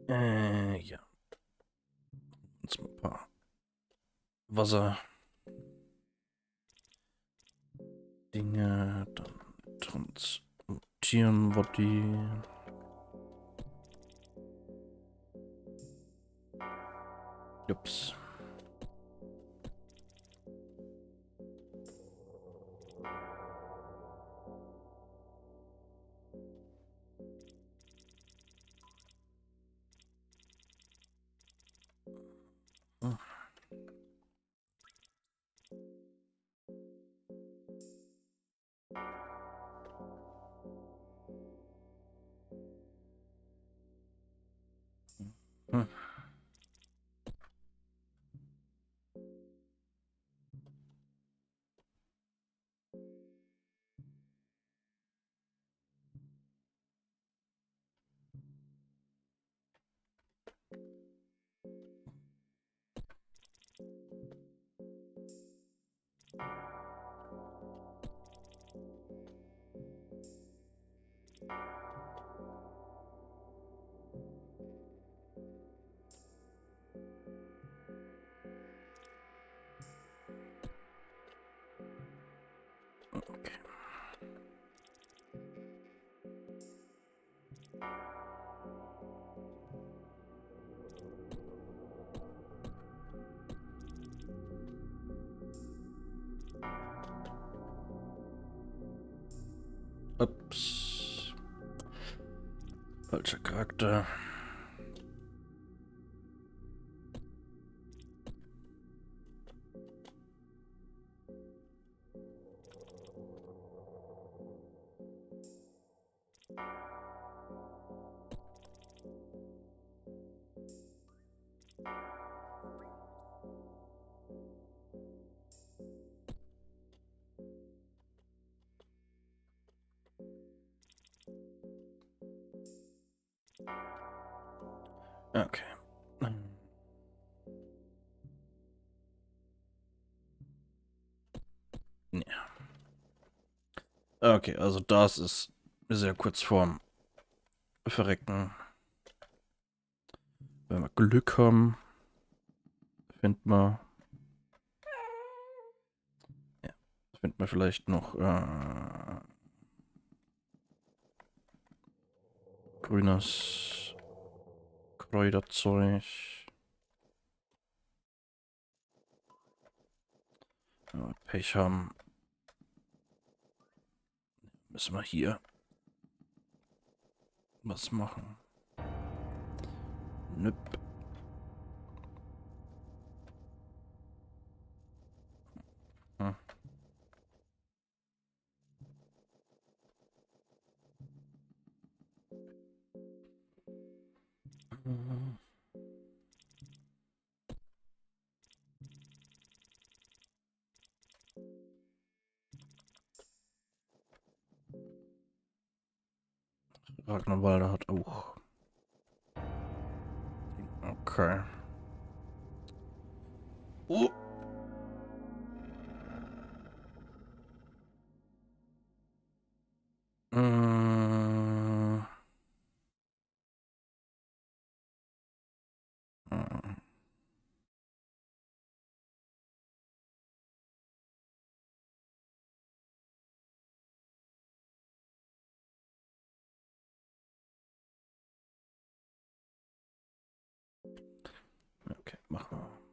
Ja. Jetzt mal ein paar Wasser. Dinge, dann transportieren wir die. Ups. Hm. Hm. Okay. Ups. Falscher Charakter. Okay. Ja. Okay, also das ist sehr kurz vorm Verrecken. Wenn wir Glück haben, finden wir. Ja, finden wir vielleicht noch grünes Kräuterzeug. Wenn wir Pech haben, müssen wir hier was machen. Nüpp. Hm. Ragnarwalder hat auch. Okay. Oh. Äh, äh. Okay, machen wir.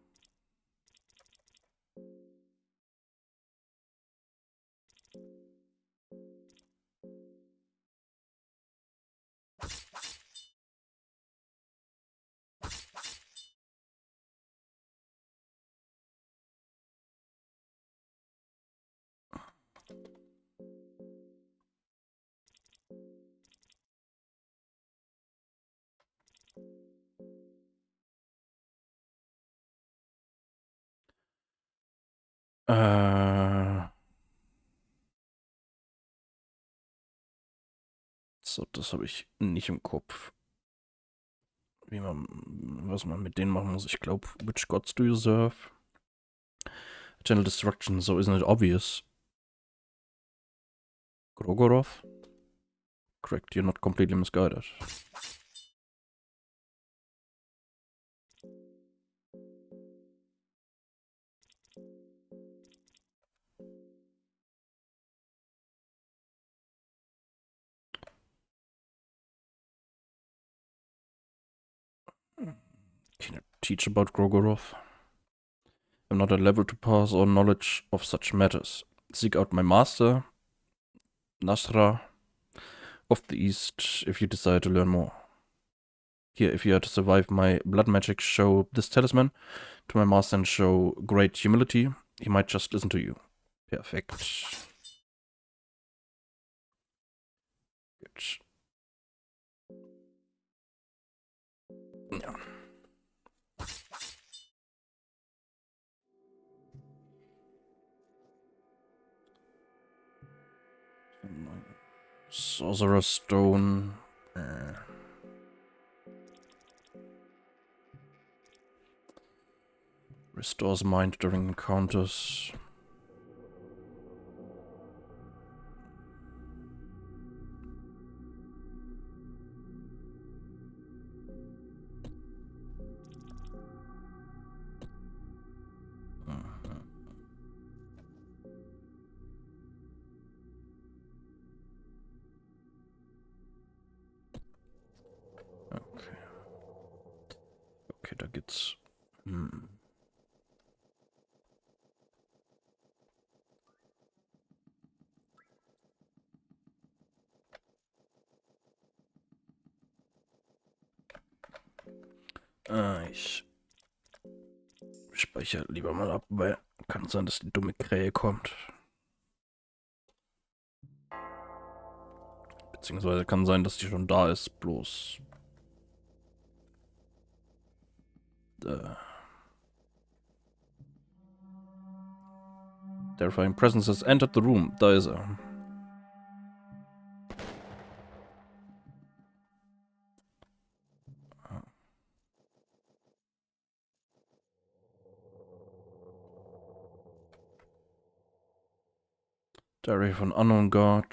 So, das habe ich nicht im Kopf. Was man mit denen machen muss. Ich glaube, which gods do you serve? Channel Destruction, so isn't it obvious? Grogorov? Correct, you're not completely misguided. Can you teach about Grogoroth? I'm not at level to pass or knowledge of such matters. Seek out my master, Nasra, of the East, if you desire to learn more. Here, if you are to survive my blood magic, show this talisman to my master and show great humility. He might just listen to you. Perfect. Good. Ja. Sorcerer's Stone. Restores mind during encounters. Okay. Okay, da geht's. Ich speichere lieber mal ab, weil kann sein, dass die dumme Krähe kommt. Beziehungsweise kann sein, dass die schon da ist, bloß... Terrifying presence has entered the room. Da ist er. Diary von Unknown God.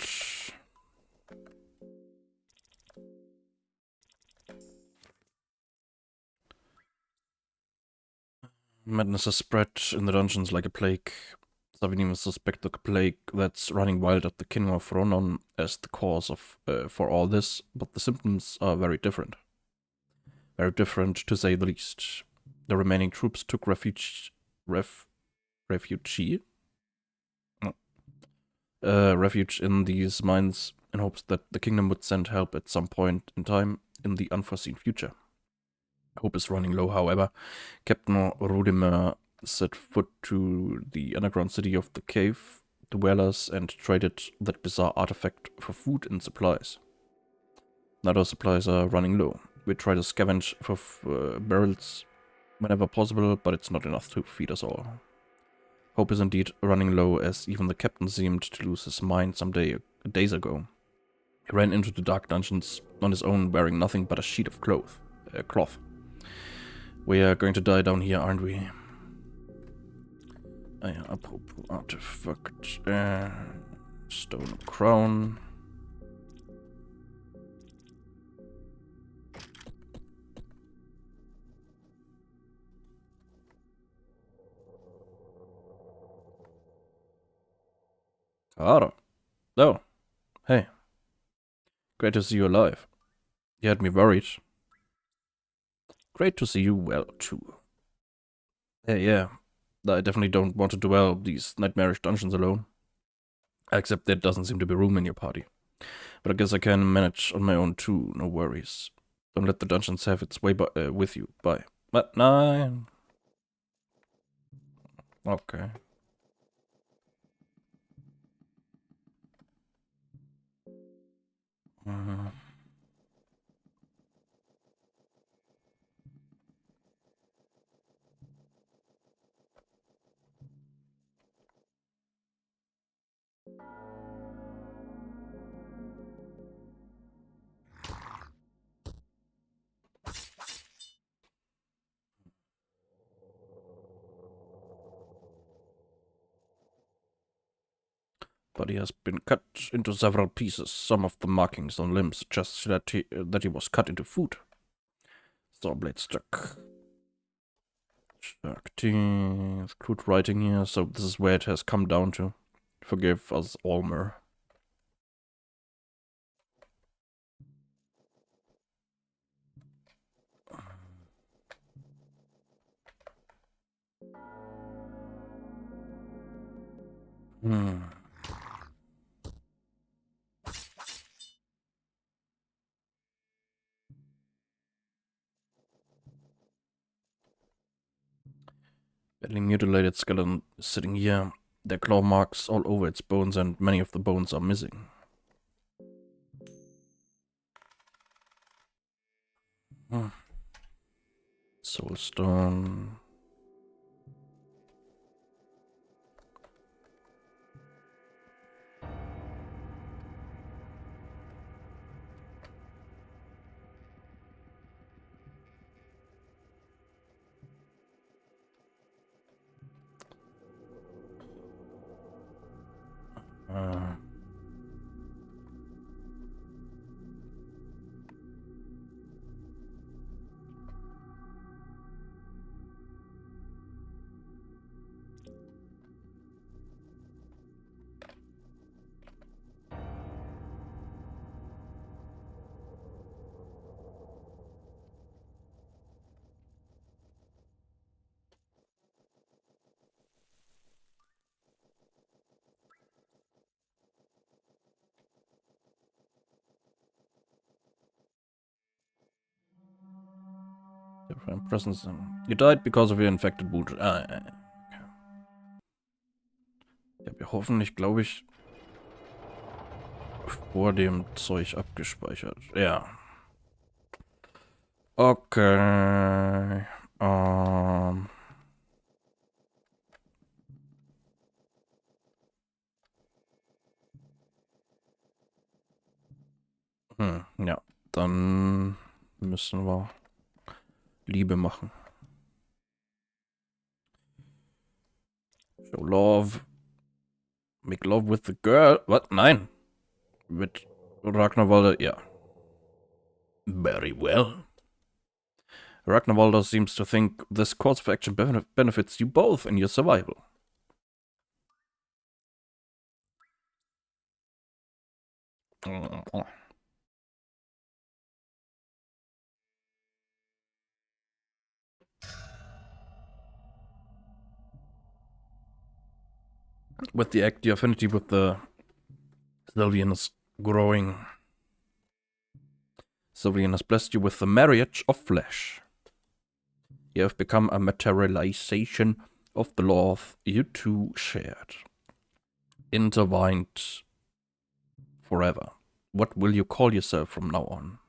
Madness has spread in the dungeons like a plague. Savinim suspect the plague that's running wild at the kingdom of Ronon as the cause of for all this, but the symptoms are very different. Very different, to say the least. The remaining troops took refuge in these mines in hopes that the kingdom would send help at some point in time in the unforeseen future. Hope is running low, however. Captain Rudimer set foot to the underground city of the cave dwellers and traded that bizarre artifact for food and supplies. Now those supplies are running low. We try to scavenge for barrels whenever possible, but it's not enough to feed us all. Hope is indeed running low, as even the captain seemed to lose his mind some days ago. He ran into the dark dungeons on his own, wearing nothing but a sheet of cloth. We are going to die down here, aren't we? Apropos artifact. Stone crown. Caro. Oh. Hey. Great to see you alive. You had me worried. Great to see you well, too. Hey, yeah. I definitely don't want to dwell these nightmarish dungeons alone. Except there doesn't seem to be room in your party. But I guess I can manage on my own too, no worries. Don't let the dungeons have its way with you. Bye. But nine. Okay. Body has been cut into several pieces. Some of the markings on limbs suggest that he was cut into food. Sawblade stuck. Crude writing here, so this is where it has come down to. Forgive us, Almer. Hm. Badly mutilated skeleton is sitting here. There are claw marks all over its bones, and many of the bones are missing. Soulstone. Different presence. You died because of your infected wound. Okay. Ich habe ja hoffentlich, glaube ich, vor dem Zeug abgespeichert. Ja. Okay. Ja, dann müssen wir Liebe machen. Show love. Make love with the girl. What? Nein. Mit Ragnarvalder, ja. Very well. Ragnarvalder seems to think this course of action benefits you both in your survival. With the act, the affinity with the Sylvian is growing. Sylvian has blessed you with the marriage of flesh. You have become a materialization of the love you two shared. Intertwined forever. What will you call yourself from now on?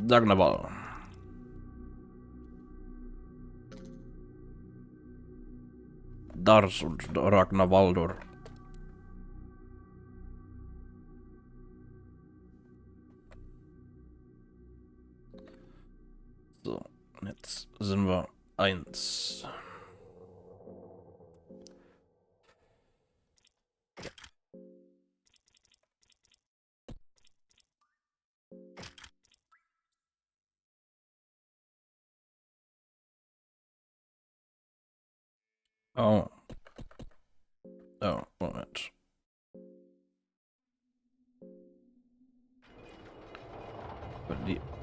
Ragnarval. Dars und Ragnarvaldur. So, jetzt sind wir 1. Oh. Oh, Moment.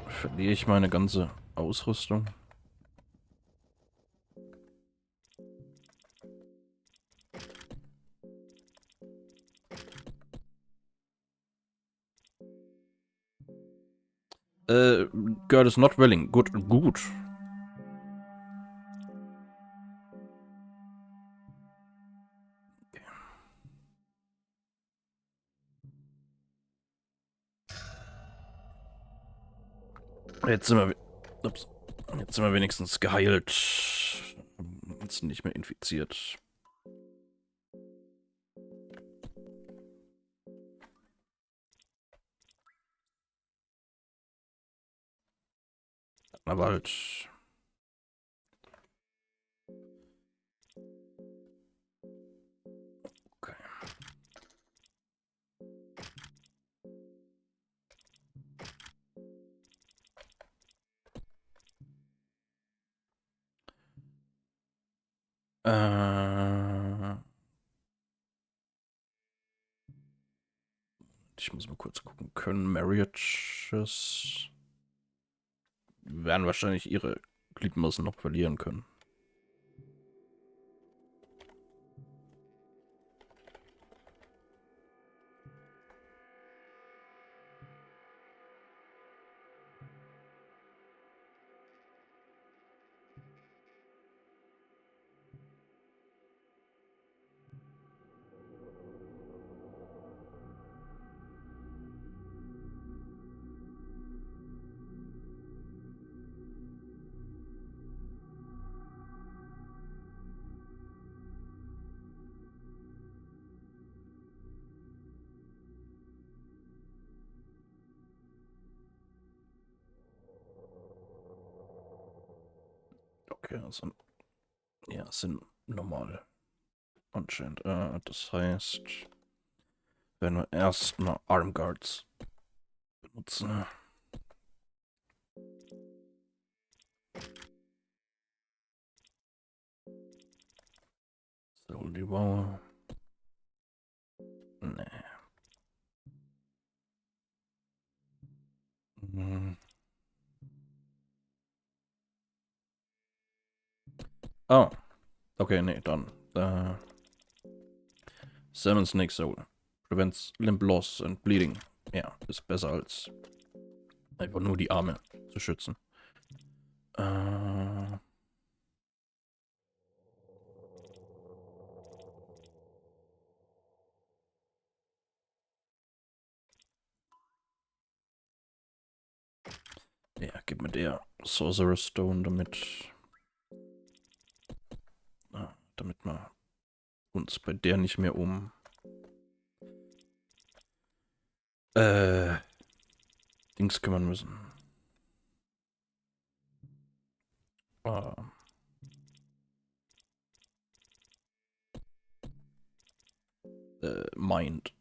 Verliere ich meine ganze Ausrüstung? Girl is not willing. Gut. Jetzt sind wir wenigstens geheilt. Jetzt nicht mehr infiziert. Aber halt. Okay. Ich muss mal kurz gucken. Können Marriages werden wahrscheinlich ihre Gliedmaßen noch verlieren können. Okay, also ja, sind normal anscheinend. Das heißt, werden wir erstmal Armguards benutzen. So, die Bauer. Nee. Hm. Oh, okay, nee, dann. Salmon Snake Soul. Prevents limb loss and bleeding. Ja, ist besser als einfach nur die Arme zu schützen. Ja, gib mir der Sorcerer Stone, damit wir uns bei der nicht mehr um Dings kümmern müssen. Mind.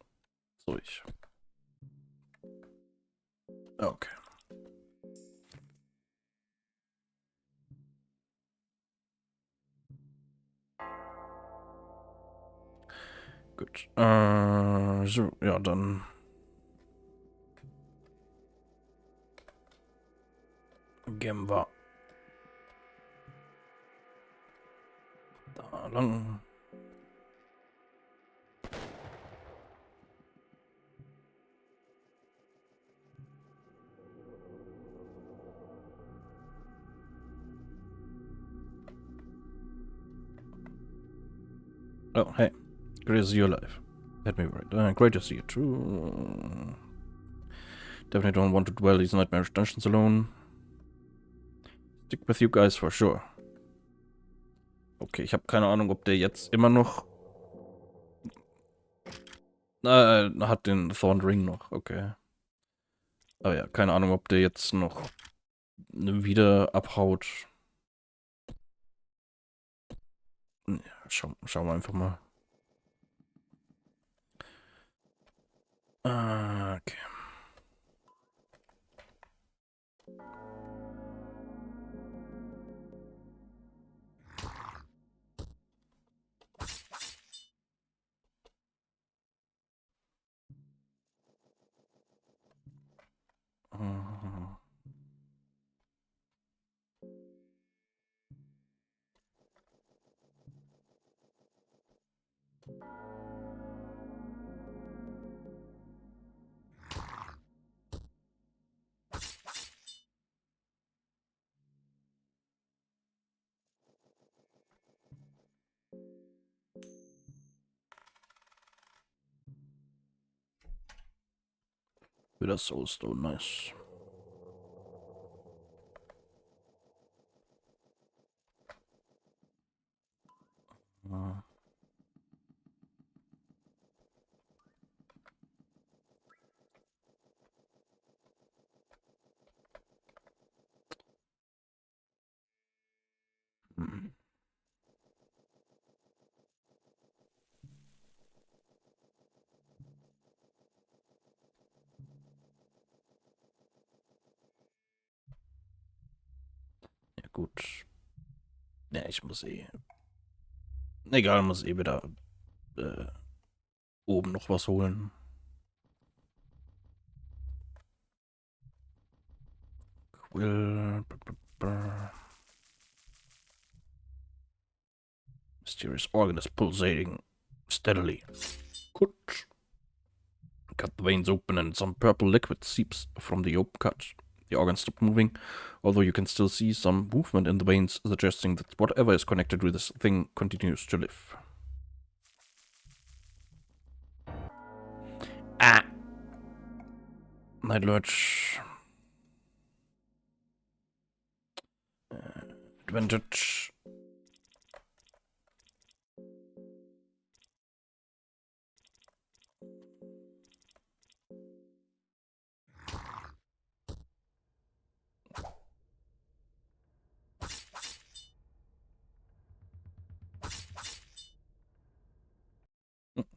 So ich. Okay. Gut. So, ja, dann gehen wir da lang. Oh, hey. Great to see you alive. Let me right. Great to see you too. Definitely don't want to dwell these nightmarish dungeons alone. Stick with you guys for sure. Okay, ich habe keine Ahnung, ob der jetzt immer noch hat den Thorn Ring noch, okay. Aber ja, keine Ahnung, ob der jetzt noch wieder abhaut. Ja, schauen wir einfach mal. Okay. Wieder Soulstone, nice. Ja. Ja, gut. Ja, ich muss eh Egal, muss eh wieder oben noch was holen. Quill. Mysterious organ is pulsating steadily. Good. Cut the veins open and some purple liquid seeps from the open cut. The organ stopped moving, although you can still see some movement in the veins, suggesting that whatever is connected with this thing continues to live. Ah! Night Lurch. Advantage.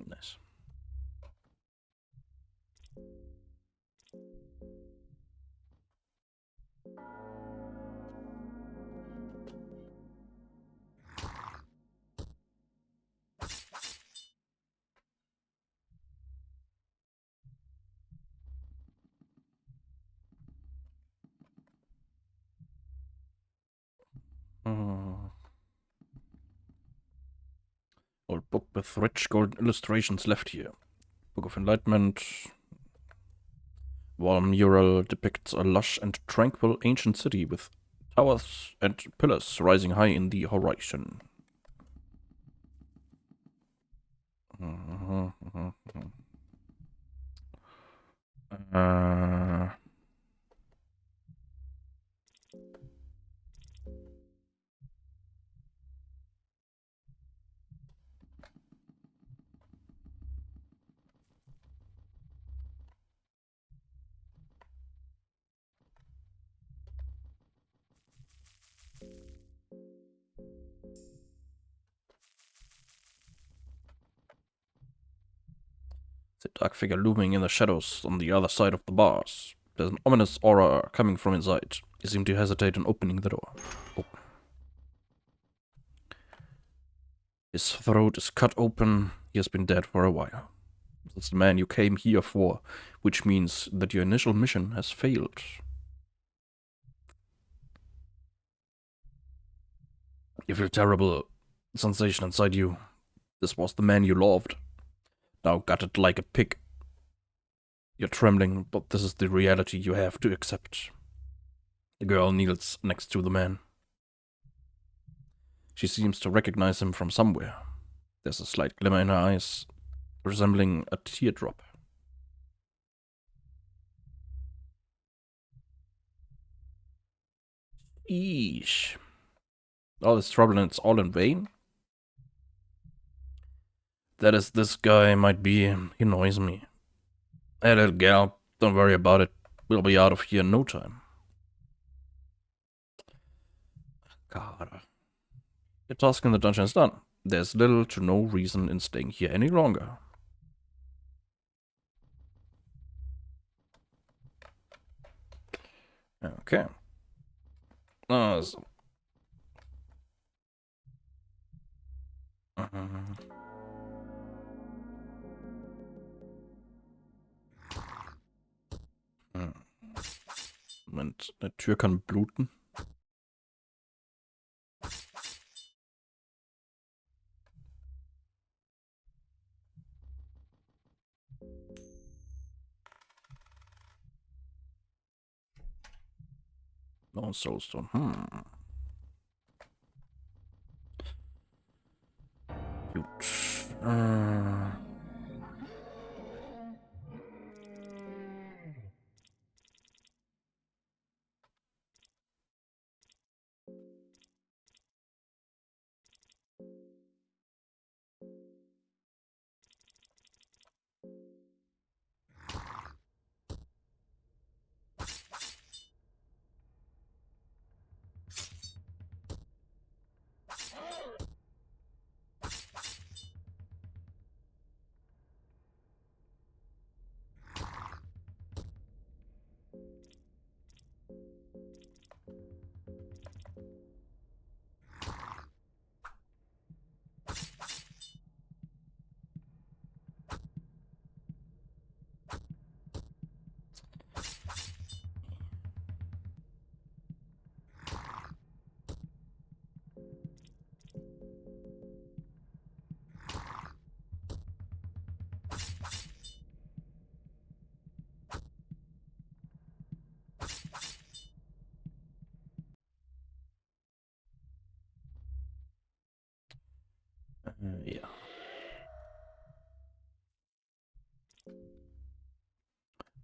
Nice. Old book with rich golden illustrations left here. Book of Enlightenment. Wall mural depicts a lush and tranquil ancient city with towers and pillars rising high in the horizon. The dark figure looming in the shadows on the other side of the bars. There's an ominous aura coming from inside. You seem to hesitate in opening the door. Oh. His throat is cut open. He has been dead for a while. This is the man you came here for, which means that your initial mission has failed. You feel terrible sensation inside you. This was the man you loved. Now gutted like a pig. You're trembling, but this is the reality you have to accept. The girl kneels next to the man. She seems to recognize him from somewhere. There's a slight glimmer in her eyes, resembling a teardrop. Eesh. All this trouble and it's all in vain? That is, this guy might be. He annoys me. Hey, little gal, don't worry about it. We'll be out of here in no time. God. Your task in the dungeon is done. There's little to no reason in staying here any longer. Okay. So. Moment, eine Tür kann bluten. No soulstone. Gut.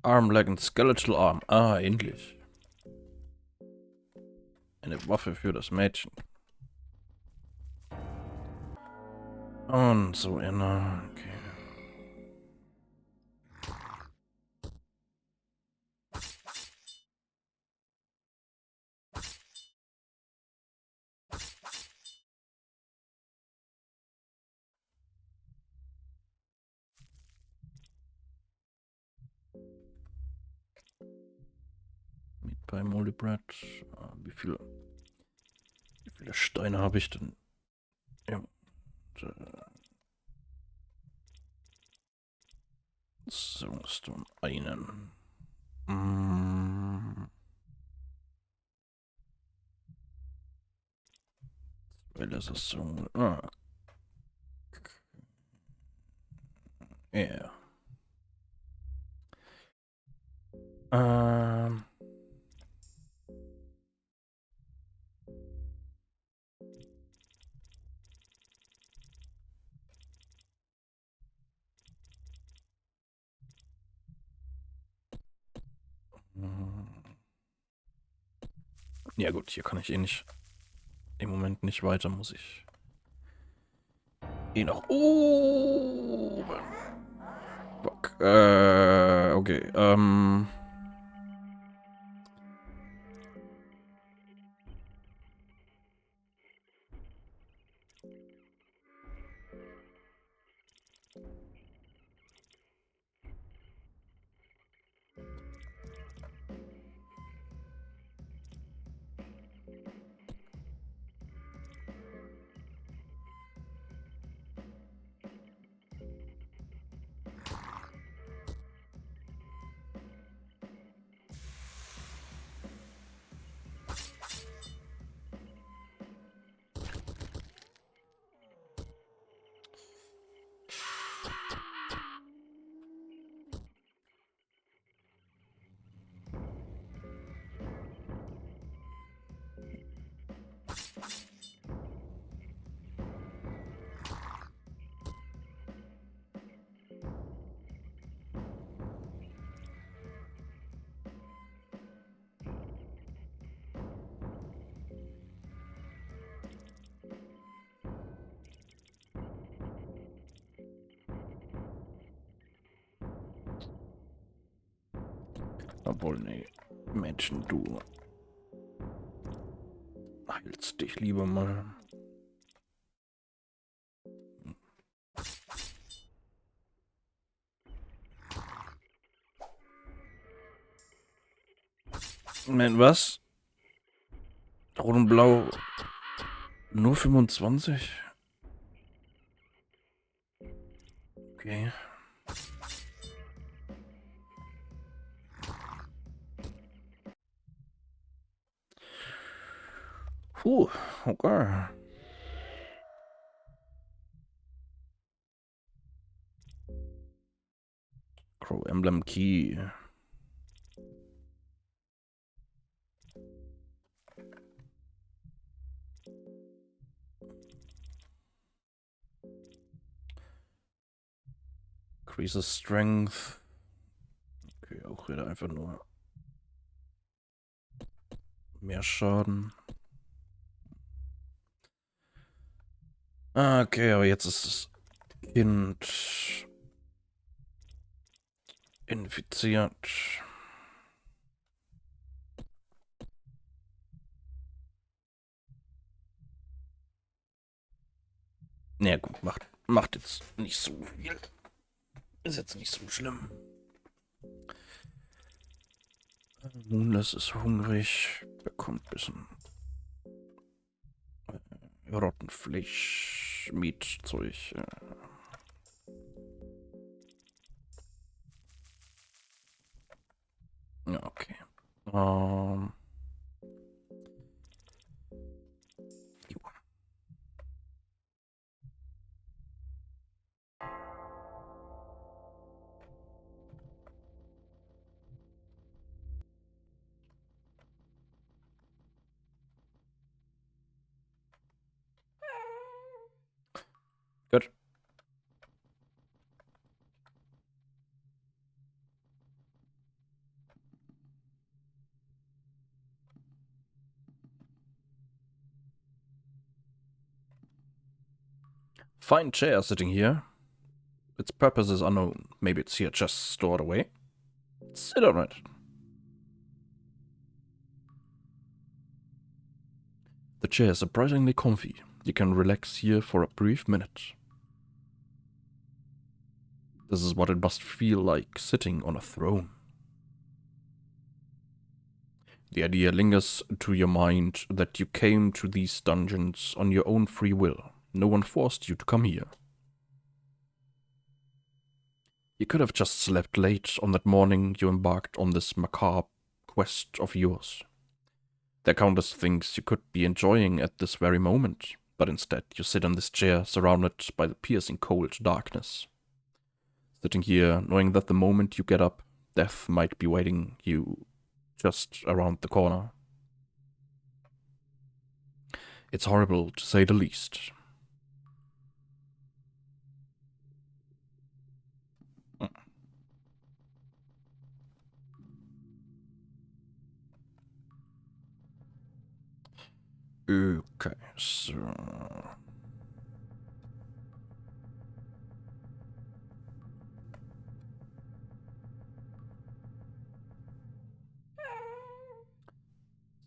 Arm, leg and skeletal arm. Ah, endlich. Eine Waffe für das Mädchen. Und so inner. Okay. Meat Pie, Moldy Bread. Wie viele Steine habe ich denn? Ja. So, Stone einen. Weil das ist so. Ah. Ja. Ähm. Ja gut, hier kann ich eh nicht. Im Moment nicht weiter, muss ich eh nach oben. Fuck. Okay. Obwohl, nee. Mädchen, du heilst dich lieber mal. Moment, was? Rot und Blau nur 25? Okay. Puh, okay. Crow Emblem Key. Increases Strength. Okay, auch wieder einfach nur mehr Schaden. Ah, okay, aber jetzt ist das Kind infiziert. Na gut, macht jetzt nicht so viel. Ist jetzt nicht so schlimm. Moonless ist hungrig, bekommt ein bisschen Rottenfleisch, Meat-Zeug. Ja, okay. Jo. Gut. fine chair sitting here. Its purpose is unknown. Maybe it's here just stored away. Sit on it. The chair is surprisingly comfy. You can relax here for a brief minute. This is what it must feel like sitting on a throne. The idea lingers to your mind that you came to these dungeons on your own free will. No one forced you to come here. You could have just slept late on that morning you embarked on this macabre quest of yours. There are countless things you could be enjoying at this very moment, but instead you sit in this chair surrounded by the piercing cold darkness. Sitting here, knowing that the moment you get up, death might be waiting you just around the corner. It's horrible, to say the least. Okay, so...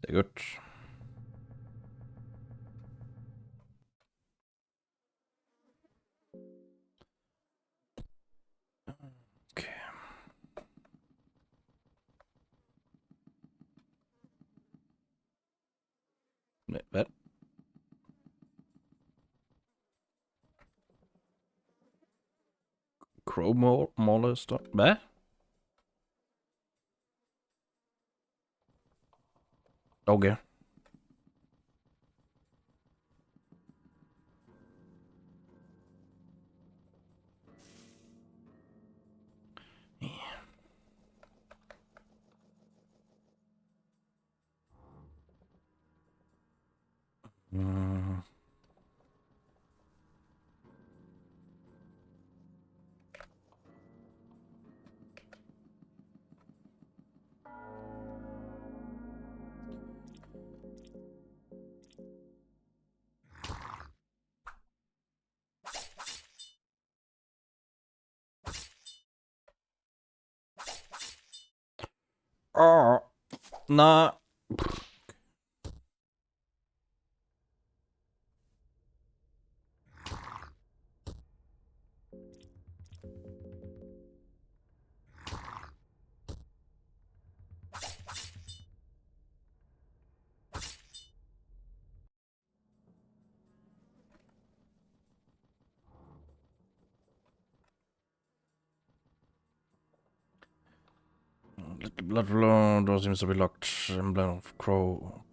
Sehr gut. Okay. Nee, was? Chromo Molester? Was? Okay. Hm. Oh, na. Blood flow door seems to be locked. Emblem of crow.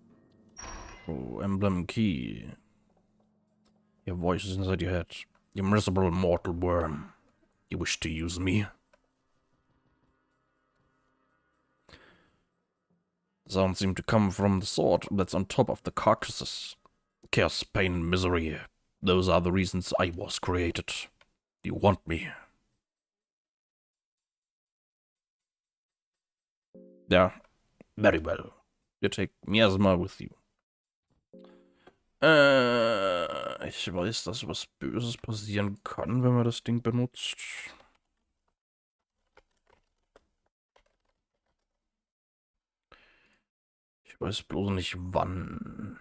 Emblem key. Your voice is inside your head. You miserable mortal worm. You wish to use me? The sounds seem to come from the sword that's on top of the carcasses. Chaos, pain, and misery. Those are the reasons I was created. You want me? Yeah, very well. You take Miasma with you. Ich weiß, dass was Böses passieren kann, wenn man das Ding benutzt. Ich weiß bloß nicht wann.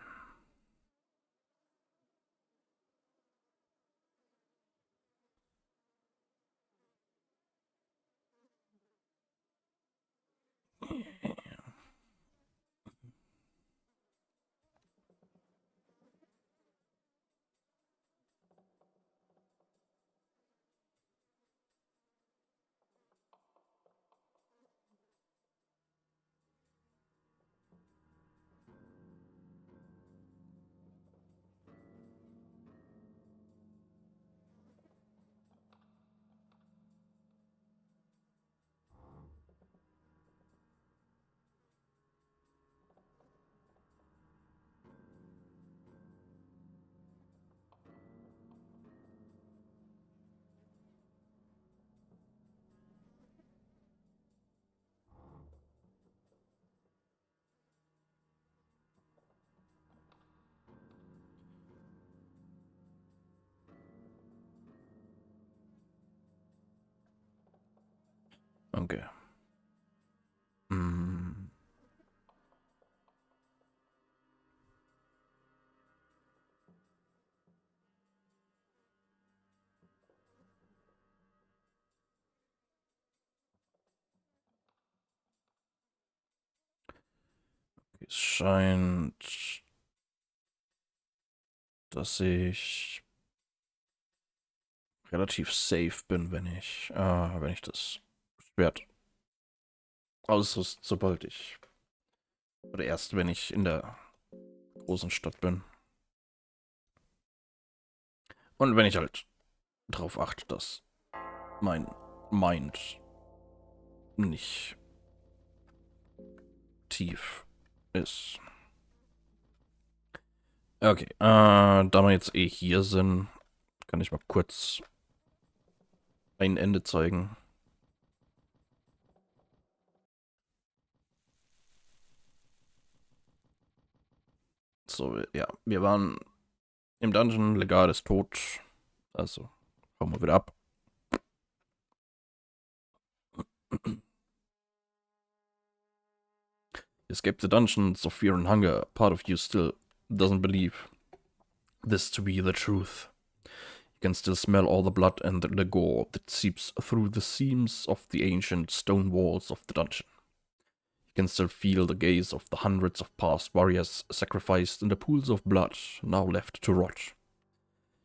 Okay. Hm. Es scheint, dass ich relativ safe bin, wenn ich das Schwert ausrüste, oder erst wenn ich in der großen Stadt bin. Und wenn ich halt darauf achte, dass mein Mind nicht tief ist. Okay, da wir jetzt eh hier sind, kann ich mal kurz ein Ende zeigen. So, ja, wir waren im Dungeon, Legal ist tot. Also, hauen wir wieder ab. Escape the dungeons of fear and hunger. Part of you still doesn't believe this to be the truth. You can still smell all the blood and the gore that seeps through the seams of the ancient stone walls of the dungeon. You can still feel the gaze of the hundreds of past warriors sacrificed in the pools of blood now left to rot.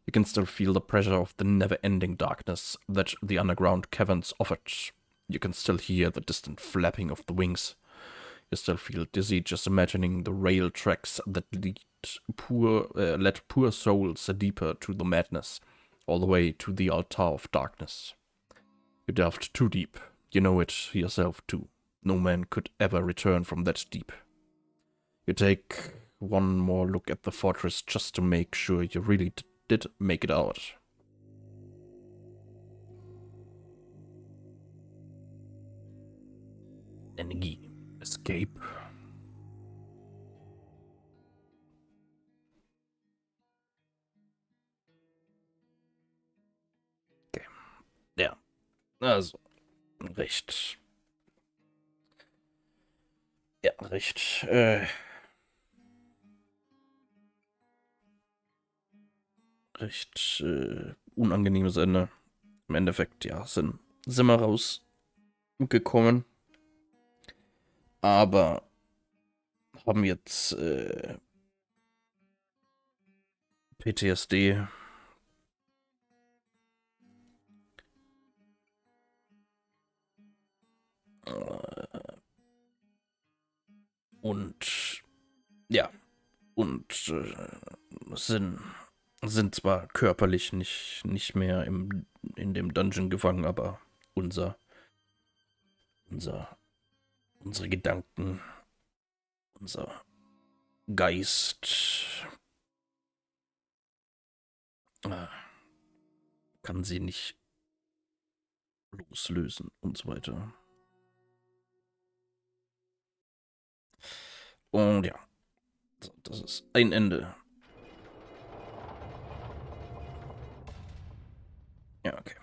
You can still feel the pressure of the never-ending darkness that the underground caverns offered. You can still hear the distant flapping of the wings. You still feel dizzy just imagining the rail tracks that led poor souls deeper to the madness, all the way to the altar of darkness. You delved too deep. You know it yourself too. No man could ever return from that deep. You take one more look at the fortress just to make sure you really did make it out. Energie. Escape. Okay. Ja. Also, recht. Ja, recht unangenehmes Ende. Im Endeffekt, ja, sind wir rausgekommen. Aber haben jetzt PTSD. Und ja, und sind zwar körperlich nicht mehr in dem Dungeon gefangen, aber unser, unser, unsere Gedanken, unser Geist kann sie nicht loslösen und so weiter. Und ja, das ist ein Ende. Ja, okay.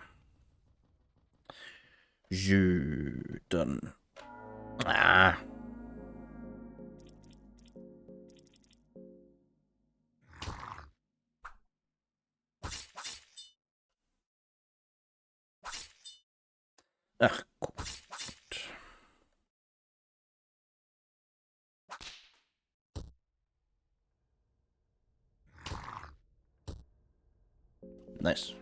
Jö, dann. Ah. Ach, gut. Nice.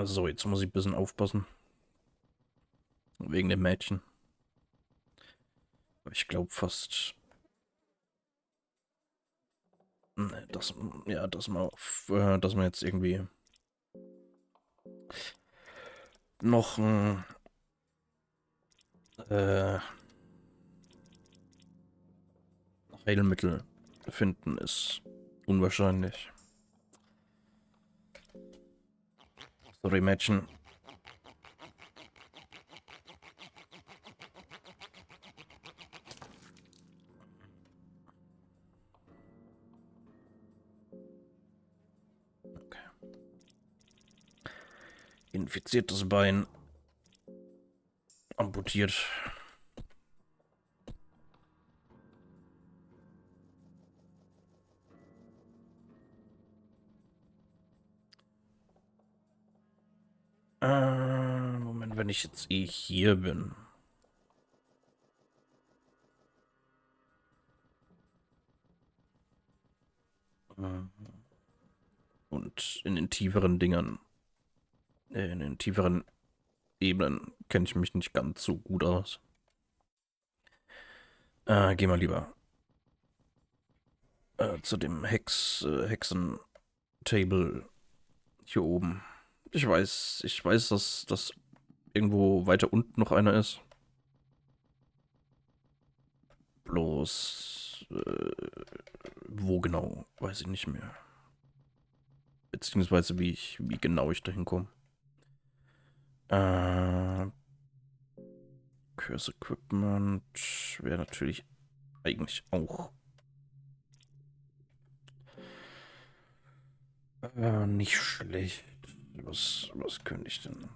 So, jetzt muss ich ein bisschen aufpassen. Wegen dem Mädchen. Ich glaube fast. Dass man jetzt irgendwie noch ein Heilmittel finden ist unwahrscheinlich. Sorry, Mädchen. infiziertes Bein amputiert. Moment, wenn ich jetzt hier bin. Und in den tieferen Dingern, in den tieferen Ebenen kenne ich mich nicht ganz so gut aus. Geh mal lieber zu dem Hexen-Table hier oben. Ich weiß, dass das irgendwo weiter unten noch einer ist. Bloß, wo genau, weiß ich nicht mehr. Beziehungsweise wie genau ich da hinkomme. Curse Equipment wäre natürlich eigentlich auch nicht schlecht. Was könnte ich denn?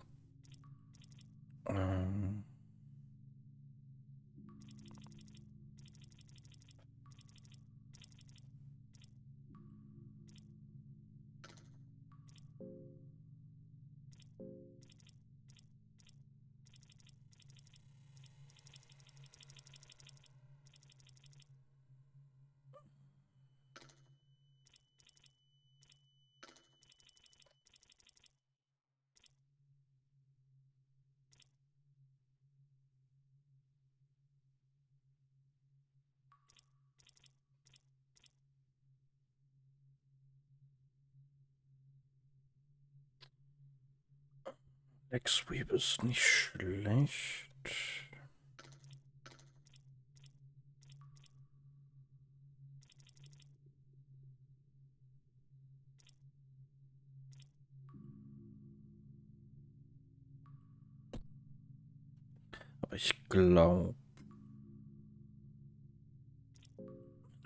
X-Weep ist nicht schlecht. Aber ich glaube,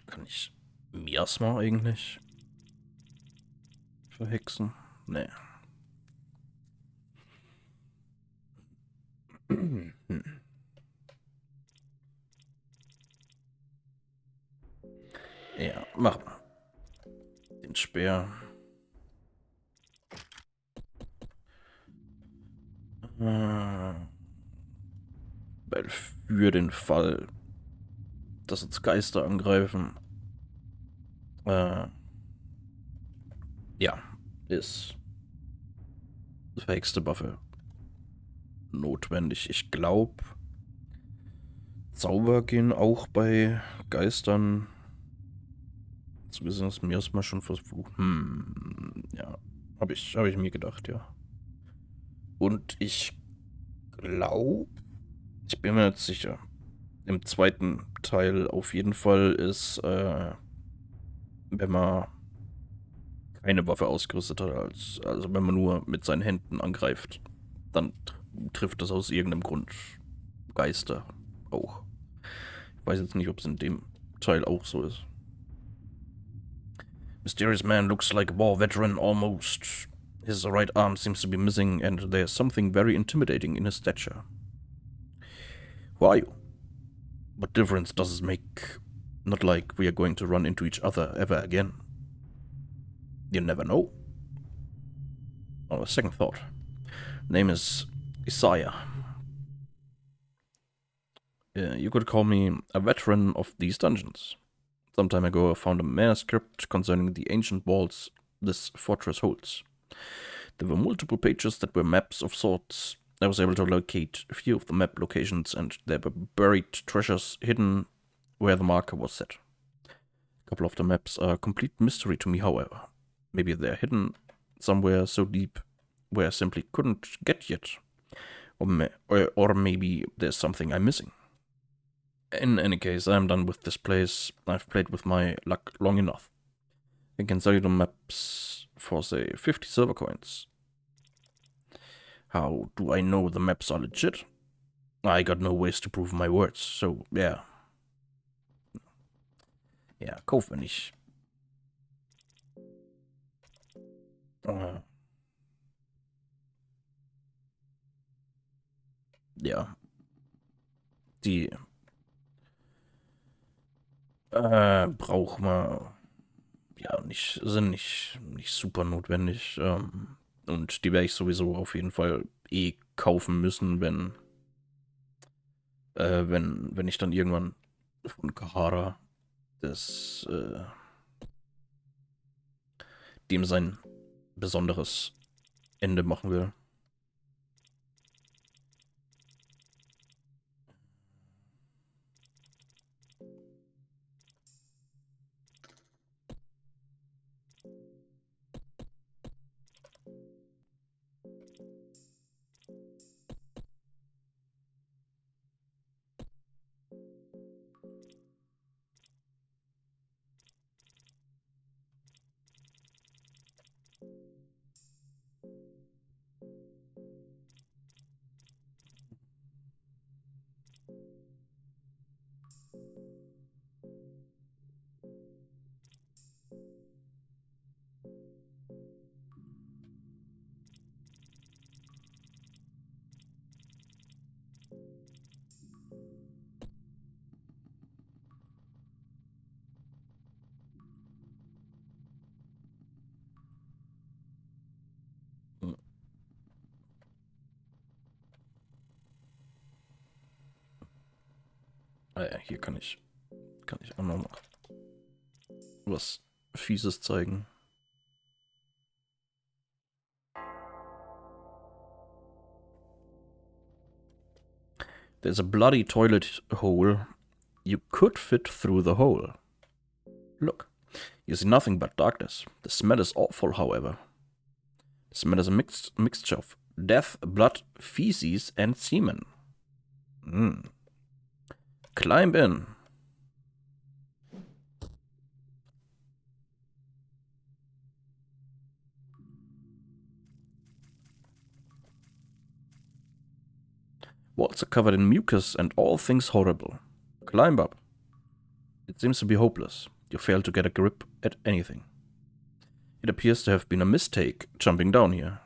kann ich Miasma eigentlich verhexen? Nee. Ja, mach mal. Den Speer. Weil für den Fall, dass uns Geister angreifen, ja, ist verhexte Waffe notwendig. Ich glaube, Zauber gehen auch bei Geistern. Zu wissen, dass mir erstmal schon verflucht. Ja, hab ich mir gedacht, ja. Und ich glaube, ich bin mir nicht sicher. Im zweiten Teil auf jeden Fall ist, wenn man keine Waffe ausgerüstet hat, also wenn man nur mit seinen Händen angreift, dann trifft das aus irgendeinem Grund Geister auch. Ich weiß jetzt nicht, ob es in dem Teil auch so ist. Mysterious man looks like a war veteran almost. His right arm seems to be missing, and there's something very intimidating in his stature. Who are you? What difference does it make? Not like we are going to run into each other ever again. You never know. On a second thought. Name is Isaiah. You could call me a veteran of these dungeons. Some time ago I found a manuscript concerning the ancient walls this fortress holds. There were multiple pages that were maps of sorts. I was able to locate a few of the map locations, and there were buried treasures hidden where the marker was set. A couple of the maps are a complete mystery to me, however. Maybe they're hidden somewhere so deep where I simply couldn't get yet. Or maybe there's something I'm missing. In any case, I'm done with this place. I've played with my luck long enough. I can sell you the maps for, say, 50 silver coins. How do I know the maps are legit? I got no ways to prove my words, so yeah. Ja, kauf mir nicht. ja, die braucht man ja nicht super notwendig. Und die werde ich sowieso auf jeden Fall eh kaufen müssen, wenn ich dann irgendwann von Kahara das dem sein besonderes Ende machen will. Ah ja, hier kann ich auch noch mal was Fieses zeigen. There's a bloody toilet hole. You could fit through the hole. Look, you see nothing but darkness. The smell is awful, however. The smell is a mixture of death, blood, feces, and semen. Climb in. Walls are covered in mucus and all things horrible. Climb up. It seems to be hopeless. You fail to get a grip at anything. It appears to have been a mistake jumping down here.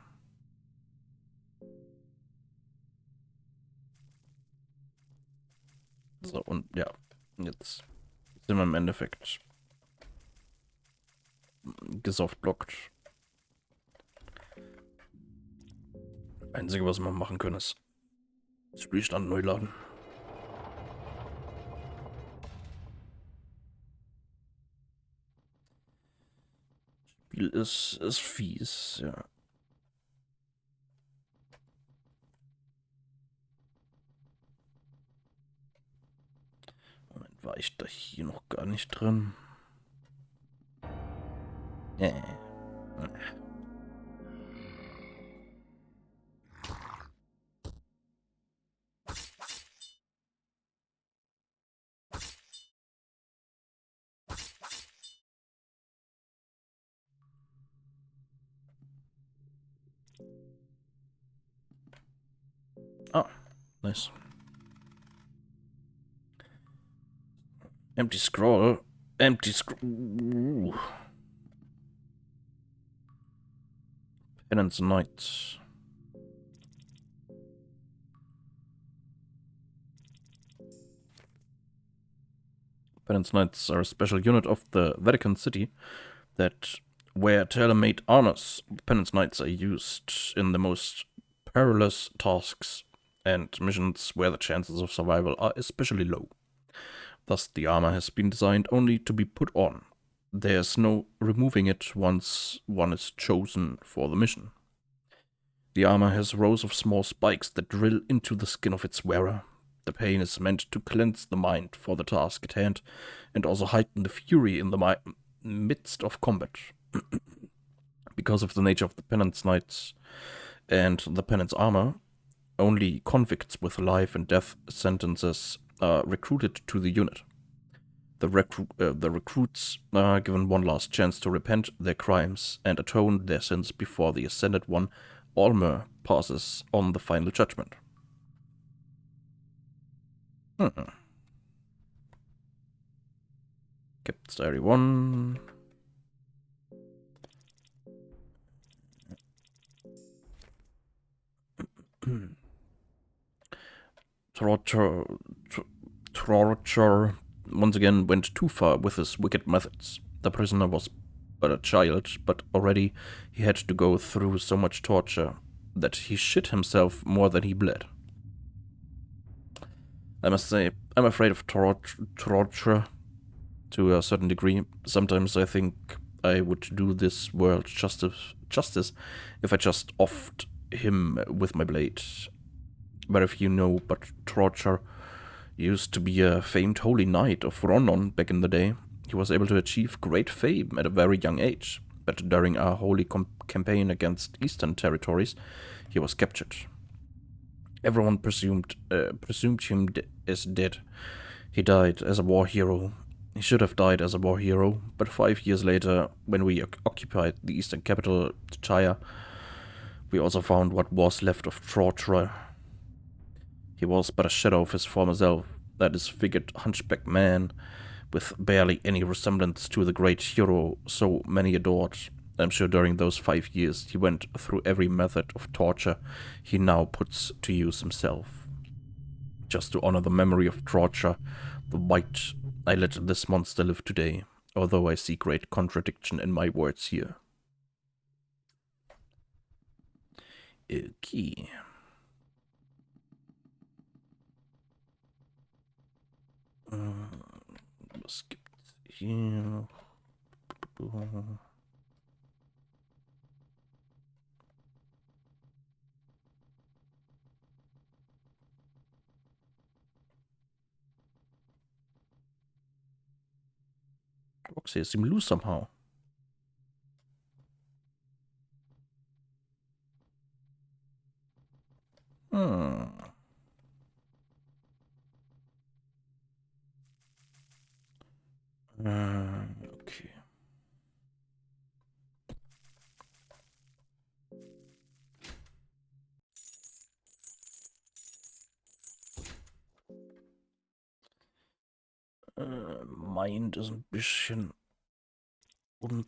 So, und ja, jetzt sind wir im Endeffekt gesoftblockt. Einzige, was wir machen können, ist Spielstand neu laden. Spiel ist fies, ja. Moment, war ich da hier noch gar nicht drin? Ah, nice. Empty scroll. Empty scroll. Penance Knight. Penance Knights are a special unit of the Vatican City that wear tailor-made armors. Penance Knights are used in the most perilous tasks and missions where the chances of survival are especially low. Thus, the armor has been designed only to be put on. There's no removing it once one is chosen for the mission. The armor has rows of small spikes that drill into the skin of its wearer. The pain is meant to cleanse the mind for the task at hand, and also heighten the fury in the midst of combat. Because of the nature of the Penance Knights and the Penance armor, only convicts with life and death sentences are recruited to the unit. The recruits are given one last chance to repent their crimes and atone their sins before the Ascended One, Almer, passes on the final judgment. Captain's Diary 1. torture once again went too far with his wicked methods. The prisoner was but a child, but already he had to go through so much torture that he shit himself more than he bled. I must say, I'm afraid of torture to a certain degree. Sometimes I think I would do this world justice if I just offed him with my blade. But if you know, but torture used to be a famed holy knight of Ronon back in the day. He was able to achieve great fame at a very young age, but during our holy campaign against Eastern territories, he was captured. Everyone presumed him as dead. He died as a war hero. He should have died as a war hero, but 5 years later, when we occupied the eastern capital, Tyre, we also found what was left of torture. He was but a shadow of his former self, that disfigured hunchback man, with barely any resemblance to the great hero so many adored. I'm sure during those 5 years he went through every method of torture he now puts to use himself. Just to honor the memory of torture, the white, I let this monster live today, although I see great contradiction in my words here. Okay. Was gibt's hier? Roxy seem loose somehow. Okay. Mind ist ein bisschen unten.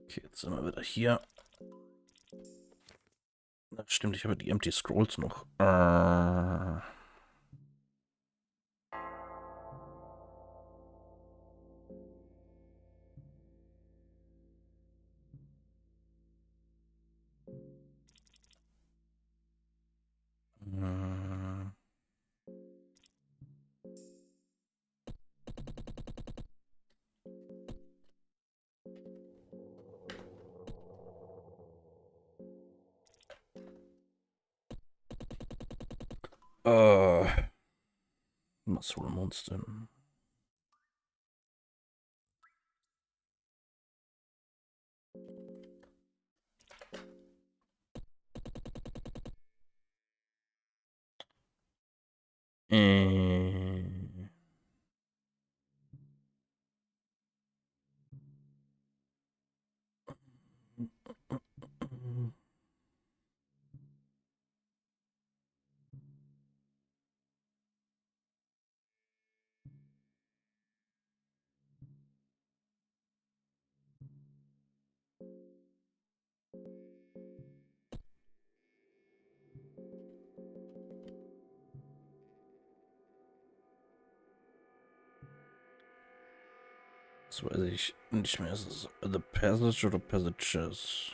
Okay, jetzt sind wir wieder hier. Das stimmt, ich habe die Empty Scrolls noch. Was holen wir uns denn? Das weiß ich nicht mehr. Ist es The Passage oder Passages?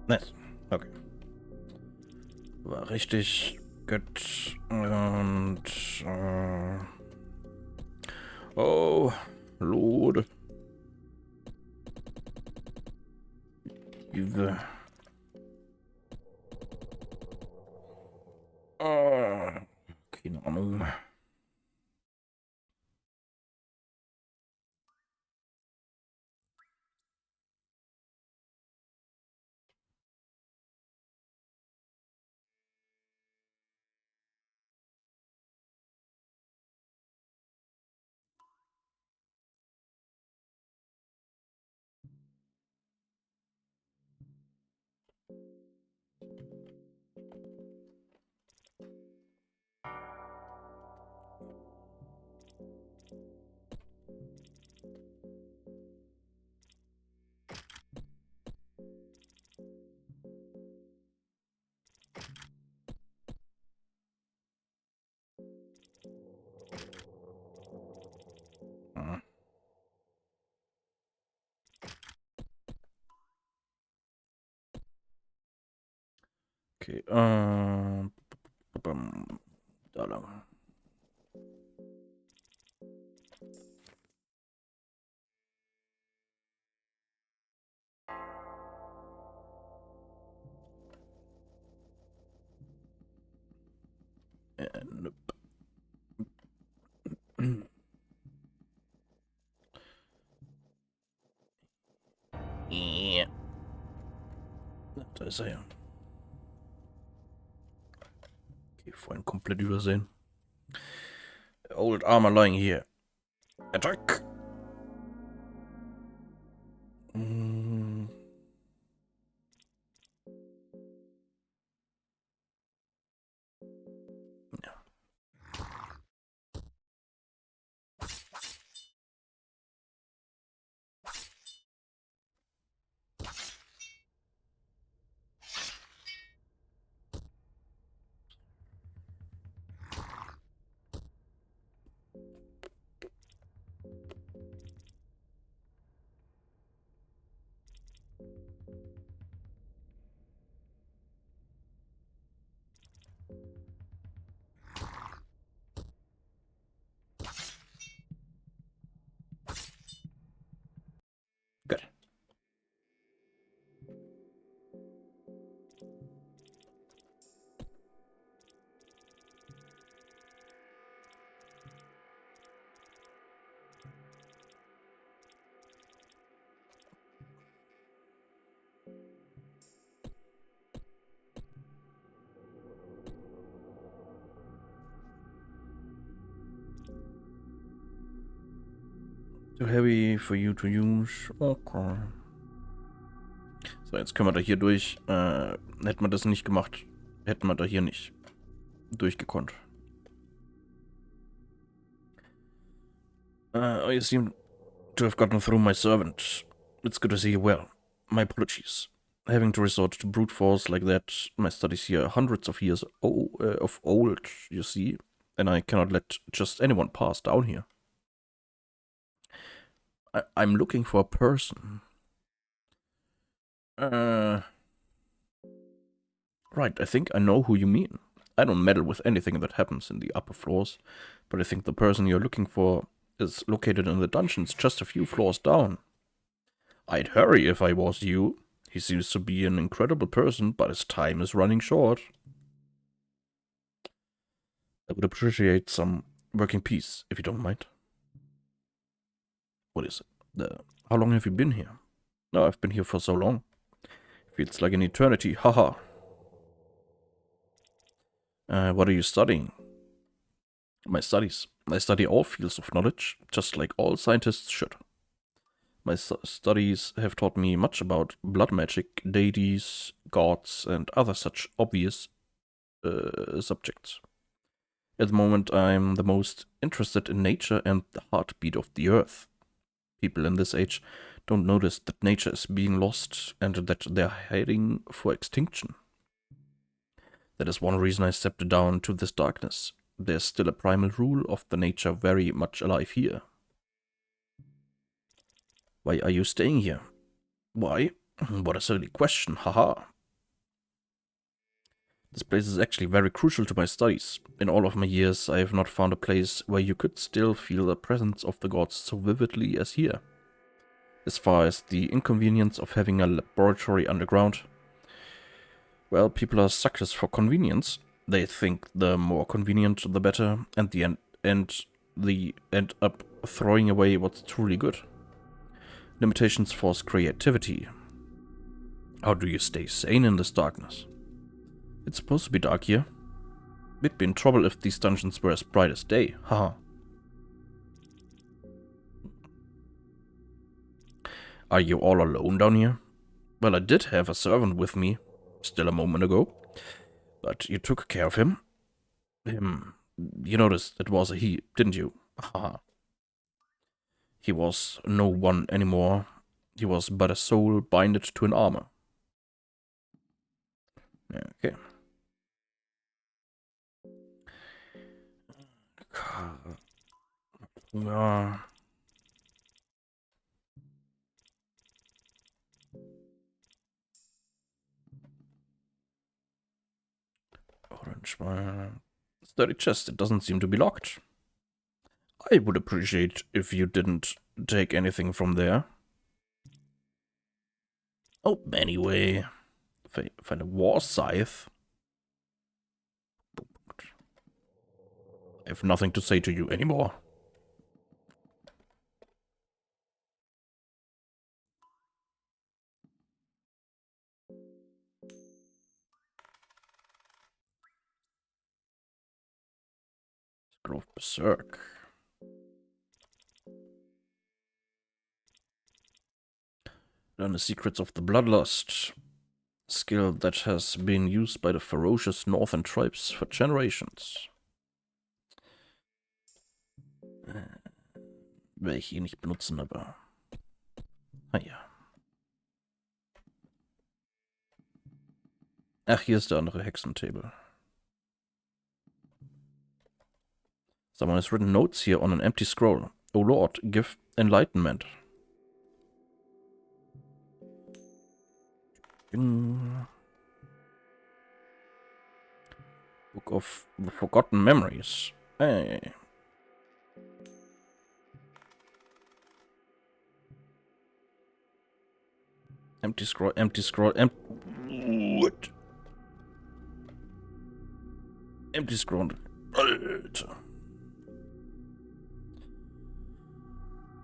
Nice. Okay. War richtig gut. Und oh, Lord. konstruktive. Keine Ahnung. Okay, da lang. Nope. Ja. Da ist er ja. Okay, vorhin komplett übersehen. Old armor lying here. Attack! Ja. Good. Too heavy for you to use. Okay. So, jetzt können wir da hier durch. Hätten wir das nicht gemacht, hätten wir da hier nicht durchgekonnt. I seem to have gotten through my servant. It's good to see you well. My apologies. Having to resort to brute force like that, my studies here are hundreds of years of old, you see, and I cannot let just anyone pass down here. I'm looking for a person. Right, I think I know who you mean. I don't meddle with anything that happens in the upper floors, but I think the person you're looking for is located in the dungeons just a few floors down. I'd hurry if I was you. He seems to be an incredible person, but his time is running short. I would appreciate some working peace, if you don't mind. What is it? How long have you been here? No, I've been here for so long. Feels like an eternity, haha. What are you studying? My studies. I study all fields of knowledge, just like all scientists should. My studies have taught me much about blood magic, deities, gods, and other such obvious subjects. At the moment, I'm the most interested in nature and the heartbeat of the earth. People in this age don't notice that nature is being lost and that they're heading for extinction. That is one reason I stepped down to this darkness. There's still a primal rule of the nature very much alive here. Why are you staying here? Why? What a silly question, haha. This place is actually very crucial to my studies. In all of my years, I have not found a place where you could still feel the presence of the gods so vividly as here. As far as the inconvenience of having a laboratory underground, well, people are suckers for convenience. They think the more convenient, the better, and they end up throwing away what's truly good. Limitations force creativity. How do you stay sane in this darkness? It's supposed to be dark here. We'd be in trouble if these dungeons were as bright as day. Haha. Are you all alone down here? Well, I did have a servant with me, still a moment ago. But you took care of him. You noticed it was a he, didn't you? Haha. He was no one anymore. He was but a soul binded to an armor. Okay. Ja. Orange one. Sturdy chest. It doesn't seem to be locked. I would appreciate if you didn't take anything from there. Oh, anyway. Find a war scythe. I have nothing to say to you anymore. Grove Berserk. Learn the secrets of the bloodlust. Skill that has been used by the ferocious northern tribes for generations. Werde ich eh nicht benutzen, aber... Naja. Ach, hier ist der andere Hexentable. Someone has written notes here on an empty scroll. Oh Lord, give enlightenment. Book of the Forgotten Memories. Hey. Empty scroll, empty scroll, what? Empty scroll. Alter.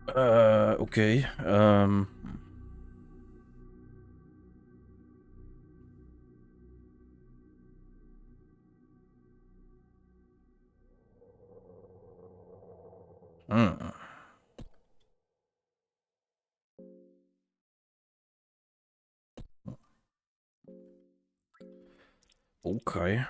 Okay. Okay.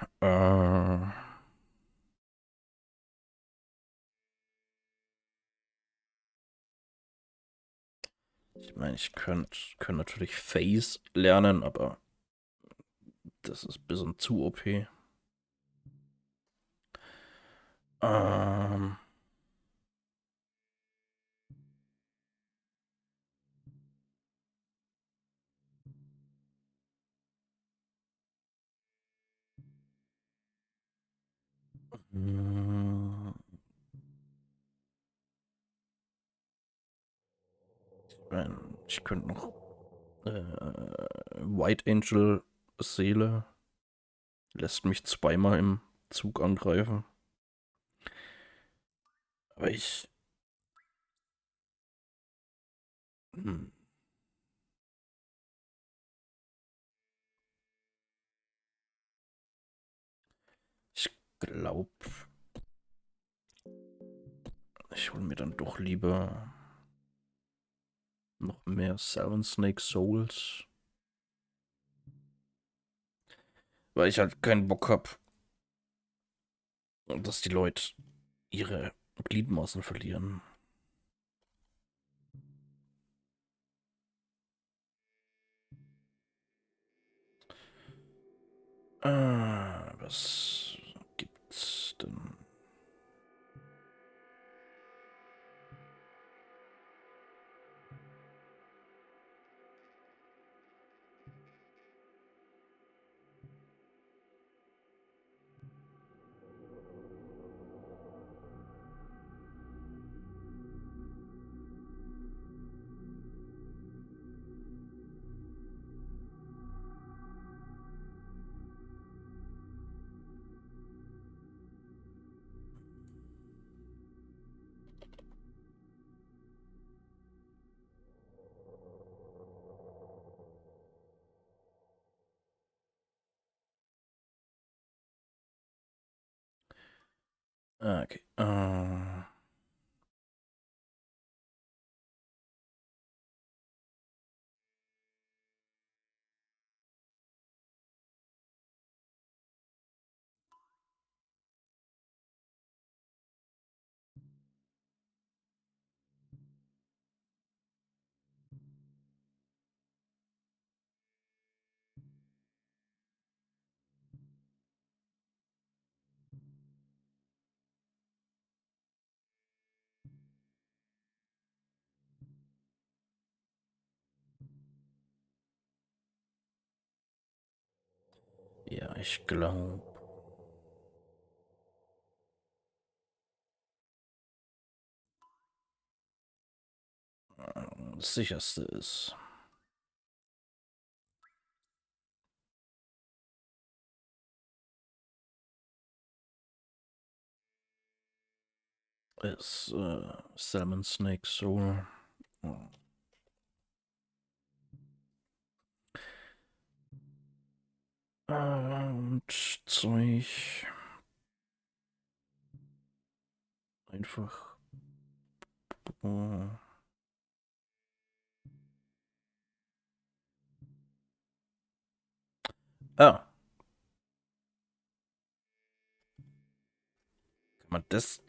Ich meine, ich könnte natürlich Face lernen, aber das ist ein bisschen zu OP. Ich könnte noch White Angel Seele lässt mich zweimal im Zug angreifen. Aber ich... Ich glaube, ich hole mir dann doch lieber noch mehr Seven Snake Souls. Weil ich halt keinen Bock habe, dass die Leute ihre Gliedmaßen verlieren. Was gibt's denn? Okay. Ja, ich glaube. Das sicherste ist. Ist Salmon Snake Soul. Und Zeug. Einfach. Ah, kann man das.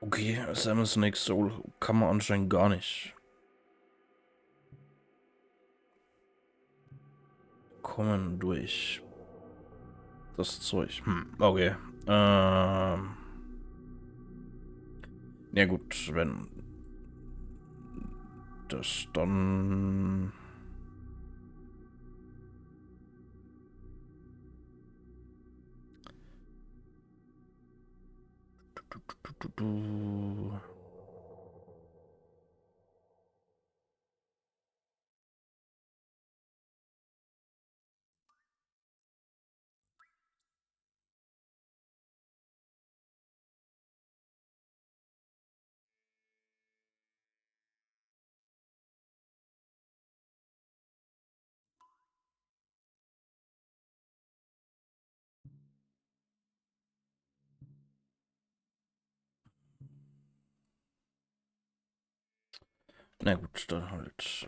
Okay, Salmon Snake Soul kann man anscheinend gar nicht kommen durch das Zeug. Okay. Ja gut, wenn das dann. Na gut, dann halt.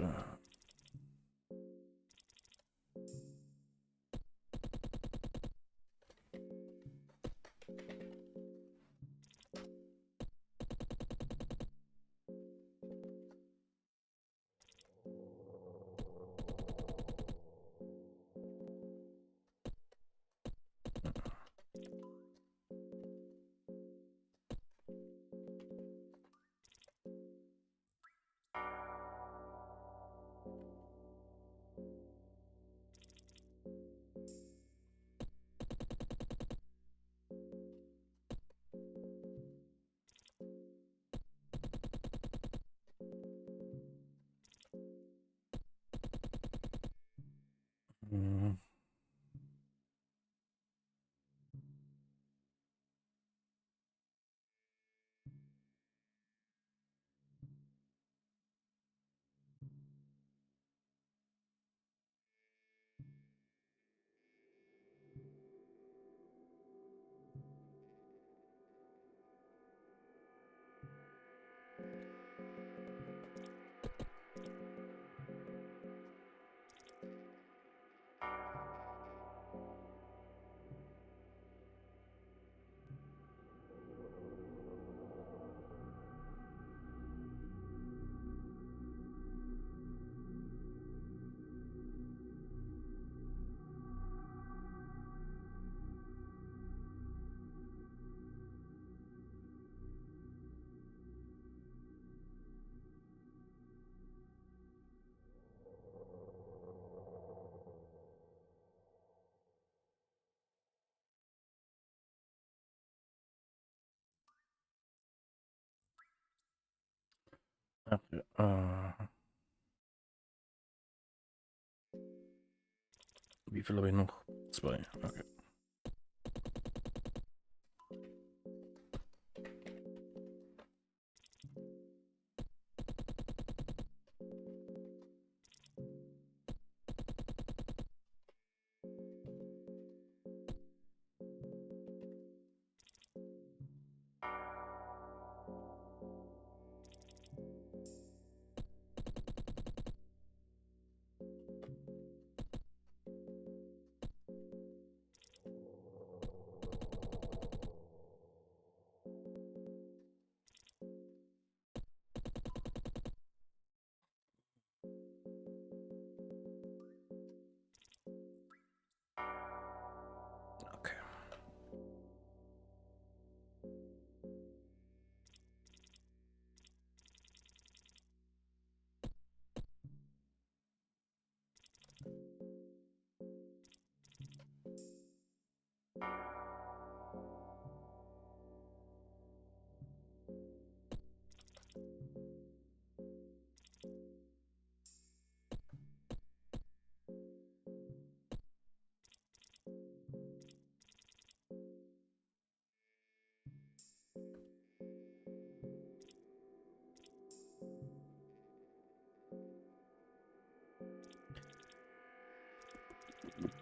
Hm. Ach, ja. Wie viel habe ich noch? 2. Okay.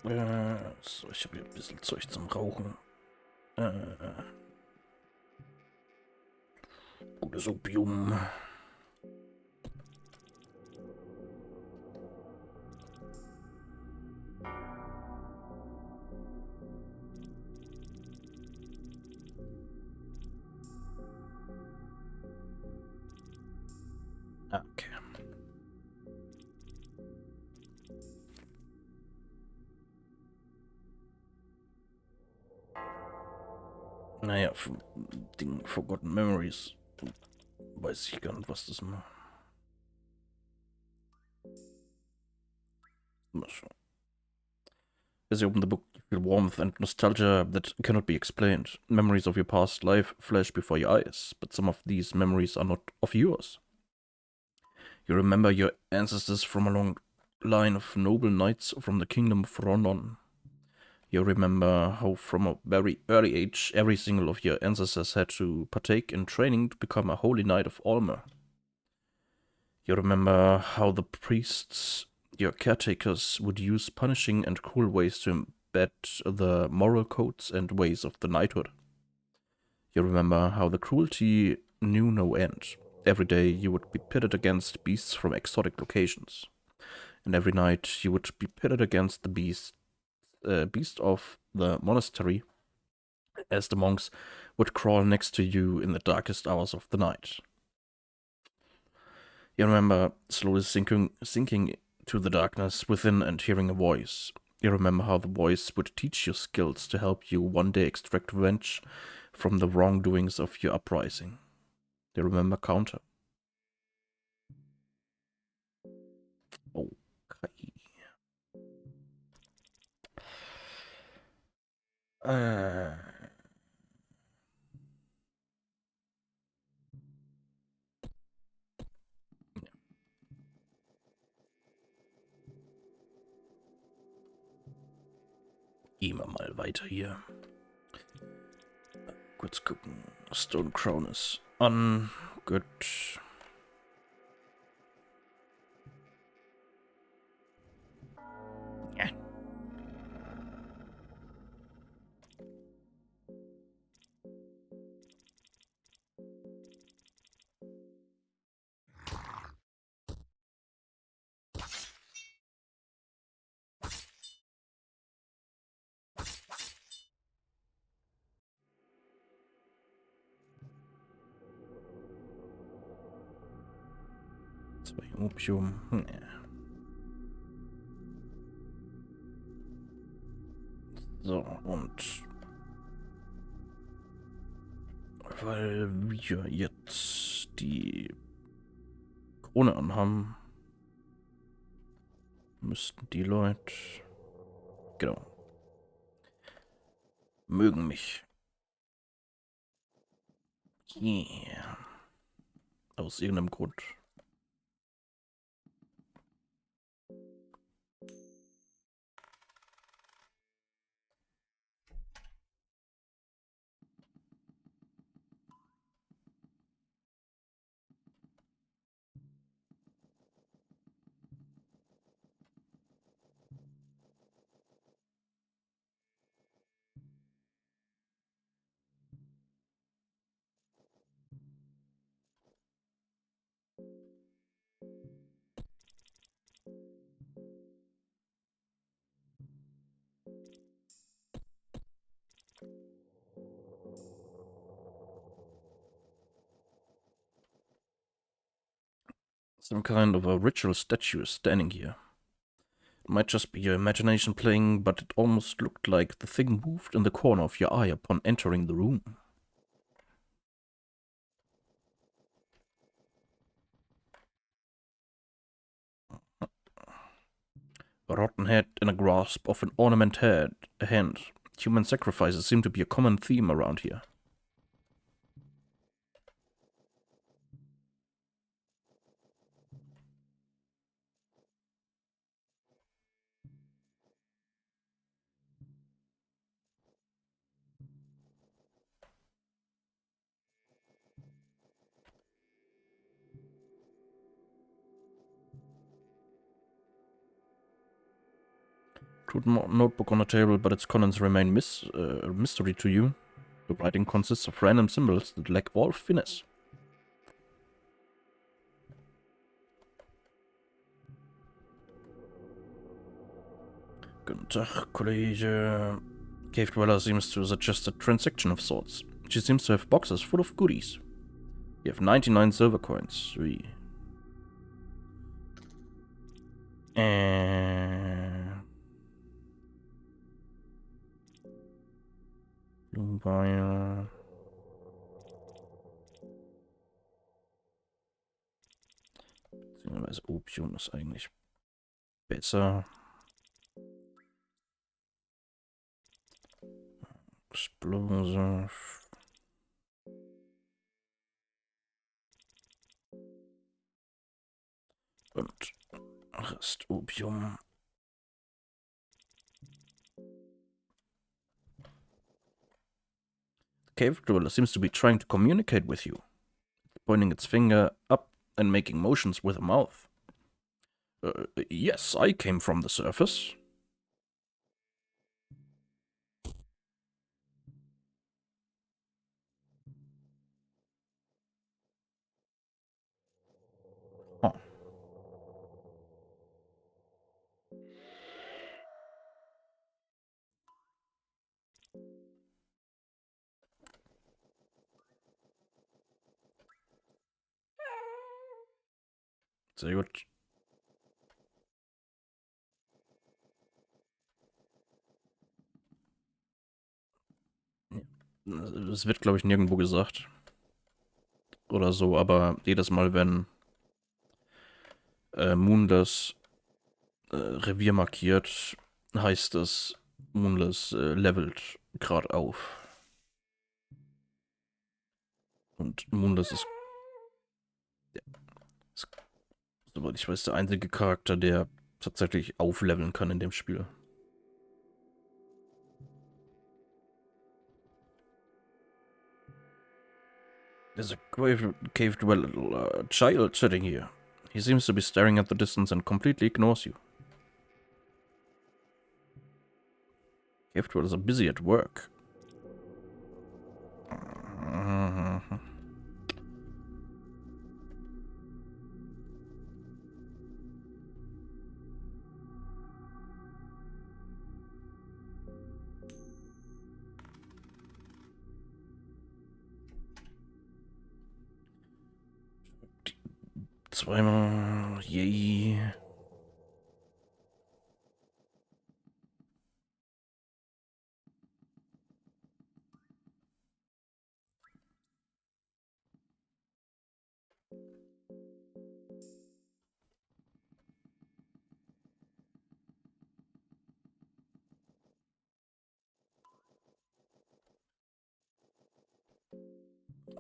So, ich habe hier ein bisschen Zeug zum Rauchen. Gutes Opium. Okay. Naja, Ding Forgotten Memories. Weiß ich gar nicht, was das mal. Mal schauen. As you open the book, you feel warmth and nostalgia that cannot be explained. Memories of your past life flash before your eyes, but some of these memories are not of yours. You remember your ancestors from a long line of noble knights from the kingdom of Ronon. You remember how from a very early age every single of your ancestors had to partake in training to become a holy knight of Almer. You remember how the priests, your caretakers, would use punishing and cruel ways to embed the moral codes and ways of the knighthood. You remember how the cruelty knew no end. Every day you would be pitted against beasts from exotic locations. And every night you would be pitted against the beast of the monastery, as the monks would crawl next to you in the darkest hours of the night. You remember slowly sinking to the darkness within and hearing a voice. You remember how the voice would teach you skills to help you one day extract revenge from the wrongdoings of your uprising. You remember counter. Okay. Gehen wir mal weiter hier. Kurz gucken. Stone Crown ist an. Gut. Ja. Opium. So, und weil wir jetzt die Krone anhaben, müssten die Leute, genau, mögen mich. Yeah. Aus irgendeinem Grund. Some kind of a ritual statue is standing here. It might just be your imagination playing, but it almost looked like the thing moved in the corner of your eye upon entering the room. A rotten head in a grasp of an ornamented hand. Human sacrifices seem to be a common theme around here. Crude notebook on the table, but its contents remain mystery to you. The writing consists of random symbols that lack all finesse. Guten Tag, Kollege. Cave Dweller seems to suggest a transaction of sorts. She seems to have boxes full of goodies. You have 99 silver coins. Sweet. Blumenbeier. Beziehungsweise Opium ist eigentlich besser. Explosive. Und Rest Opium. The cave dweller seems to be trying to communicate with you. Pointing its finger up and making motions with a mouth. Yes, I came from the surface. Huh. Sehr gut. Das wird, glaube ich, nirgendwo gesagt. Oder so, aber jedes Mal, wenn Moon das Revier markiert, heißt es, Moonless levelt gerade auf. Und Moonless ist, soweit ich weiß, der einzige Charakter, der tatsächlich aufleveln kann in dem Spiel. There's a cave dweller child sitting here. He seems to be staring at the distance and completely ignores you. Cave dwellers are busy at work. Zweimal, yay.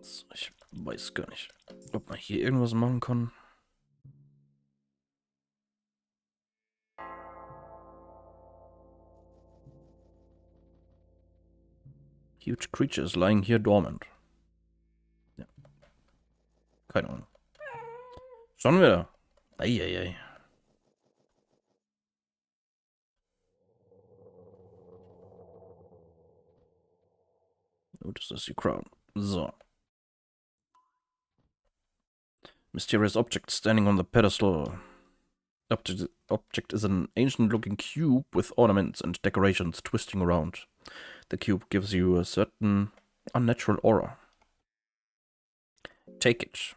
Ich weiß gar nicht, ob man hier irgendwas machen kann. Huge creature is lying here dormant. Ja. Keine Ahnung. Schon wieder. Eieiei. Gut, das ist die Crown. So. Mysterious object standing on the pedestal. Object is an ancient-looking cube with ornaments and decorations twisting around. The cube gives you a certain unnatural aura. Take it.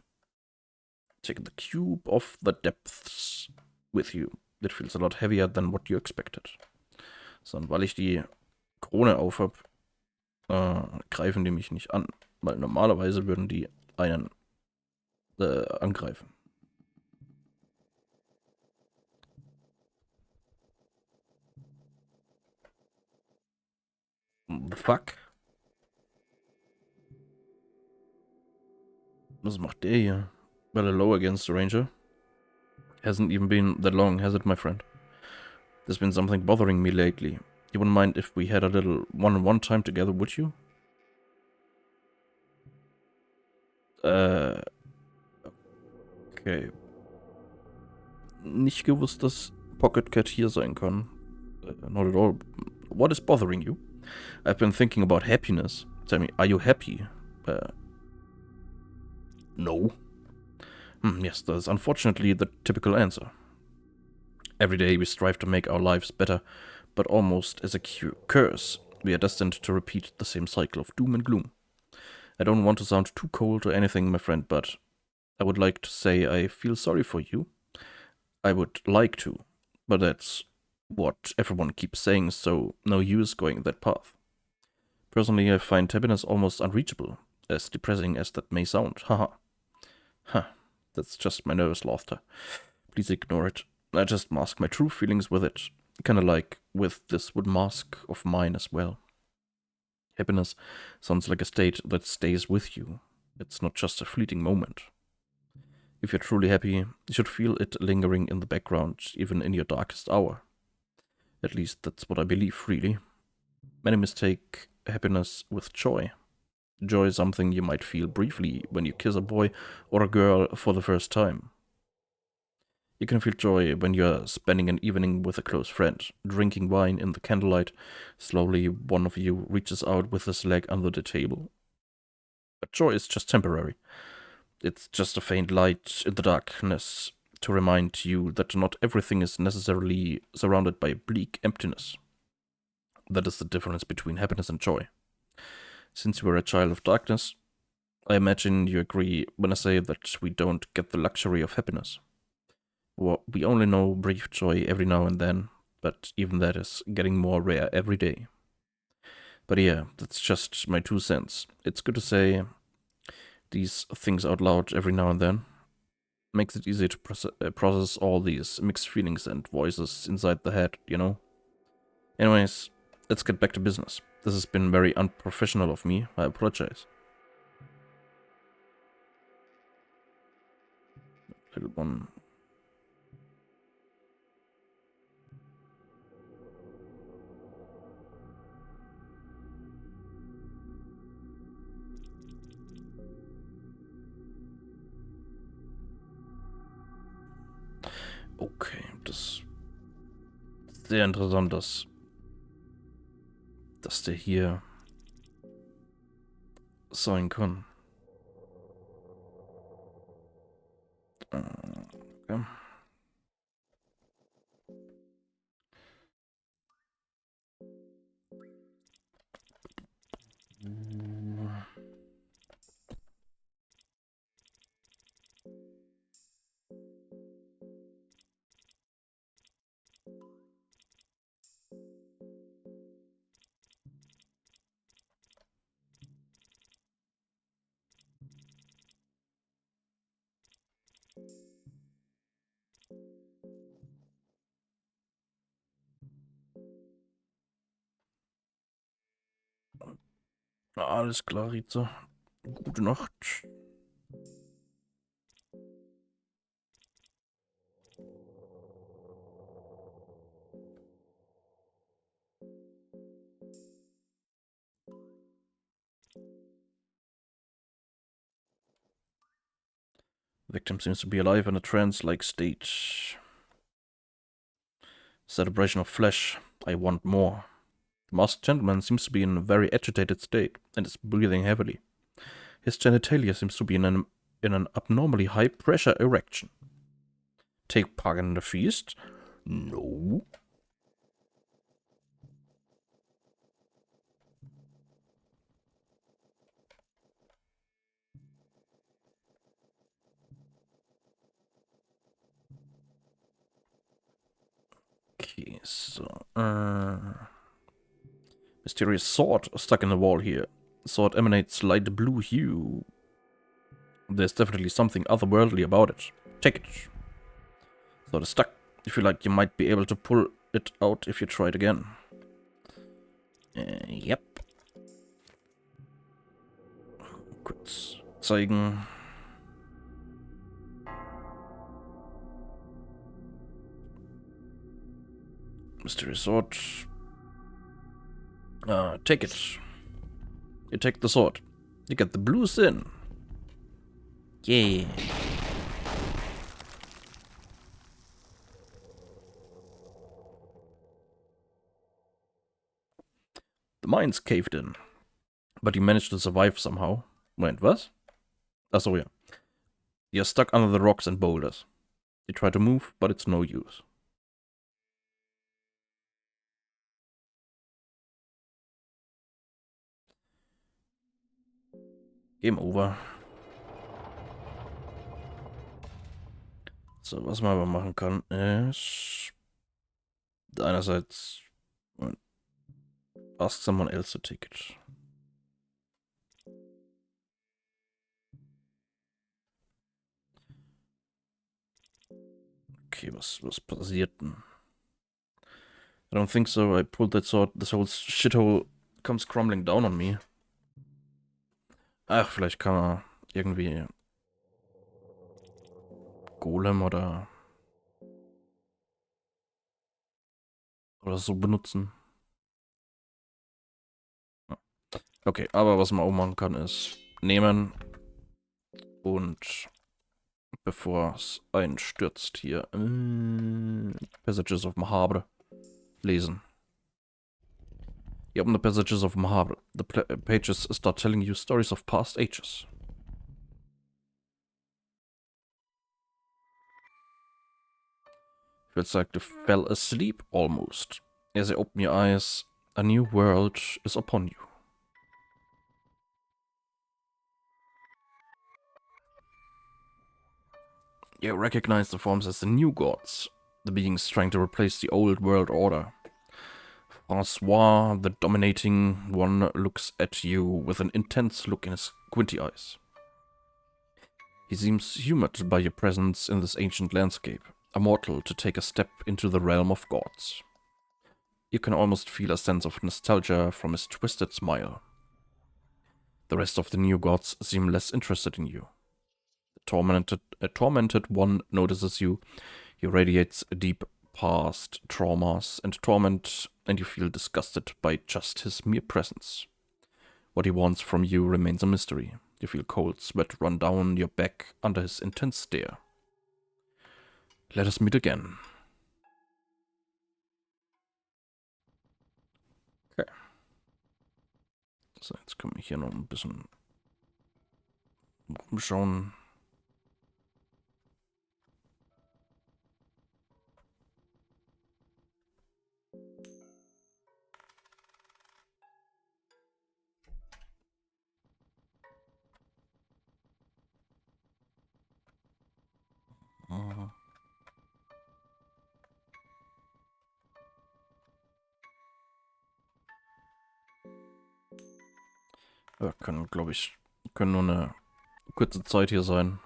Take the cube of the depths with you. It feels a lot heavier than what you expected. So, und weil ich die Krone aufhab, greifen die mich nicht an. Weil normalerweise würden die einen angreifen. Fuck. Was macht der hier? Well, low against the ranger. Hasn't even been that long, has it, my friend? There's been something bothering me lately. You wouldn't mind if we had a little one-on-one time together, would you? Okay. Nicht gewusst, dass Pocket Cat hier sein kann. Not at all. What is bothering you? I've been thinking about happiness. Tell me, are you happy? No. Yes, that's unfortunately the typical answer. Every day we strive to make our lives better, but almost as a curse, we are destined to repeat the same cycle of doom and gloom. I don't want to sound too cold or anything, my friend, but I would like to say I feel sorry for you. I would like to, but that's what everyone keeps saying, so no use going that path. Personally, I find happiness almost unreachable, as depressing as that may sound. Haha. Huh. That's just my nervous laughter. Please ignore it. I just mask my true feelings with it. Kinda like with this wood mask of mine as well. Happiness sounds like a state that stays with you. It's not just a fleeting moment. If you're truly happy, you should feel it lingering in the background, even in your darkest hour. At least that's what I believe, really. Many mistake happiness with joy. Joy is something you might feel briefly when you kiss a boy or a girl for the first time. You can feel joy when you're spending an evening with a close friend, drinking wine in the candlelight. Slowly, one of you reaches out with his leg under the table. But joy is just temporary. It's just a faint light in the darkness to remind you that not everything is necessarily surrounded by bleak emptiness. That is the difference between happiness and joy. Since you are a child of darkness, I imagine you agree when I say that we don't get the luxury of happiness. Well, we only know brief joy every now and then, but even that is getting more rare every day. But yeah, that's just my 2 cents. It's good to say these things out loud every now and then. Makes it easy to process all these mixed feelings and voices inside the head, you know? Anyways, let's get back to business. This has been very unprofessional of me. I apologize. Little one. Okay, das ist sehr interessant, dass der hier sein kann. Okay. Alles klar, Ritze. Gute Nacht. The victim seems to be alive in a trance-like state. Celebration of flesh. I want more. The masked gentleman seems to be in a very agitated state and is breathing heavily. His genitalia seems to be in an abnormally high-pressure erection. Take part in the feast? No. Okay, so, mysterious sword stuck in the wall here. The sword emanates light blue hue. There's definitely something otherworldly about it. Take it. Sword is stuck. You feel like you might be able to pull it out if you try it again. Yep. Kurz zeigen. Mysterious sword. Take it. You take the sword. You get the blue sin. Yeah. The mines caved in, but you managed to survive somehow. Wait, was? Achso, ja. You're stuck under the rocks and boulders. You try to move, but it's no use. Game over. So, was man aber machen kann, ist einerseits ask someone else a ticket. Okay, was passiert denn? I don't think so. I pulled that sword. This whole shithole comes crumbling down on me. Ach, vielleicht kann man irgendwie Golem oder so benutzen. Okay, aber was man auch machen kann, ist nehmen und bevor es einstürzt hier Passages of Mahabre lesen. You open the Passages of Mahabre. The pages start telling you stories of past ages. Feels like you fell asleep almost. As you open your eyes, a new world is upon you. You recognize the forms as the new gods, the beings trying to replace the old world order. Francois, the dominating one, looks at you with an intense look in his squinty eyes. He seems humored by your presence in this ancient landscape, a mortal to take a step into the realm of gods. You can almost feel a sense of nostalgia from his twisted smile. The rest of the new gods seem less interested in you. A tormented one notices you. He radiates deep past traumas and torment, and you feel disgusted by just his mere presence. What he wants from you remains a mystery. You feel cold sweat run down your back under his intense stare. Let us meet again. Okay. So, jetzt können wir hier noch ein bisschen rumschauen. Wir können, glaube ich, nur eine kurze Zeit hier sein.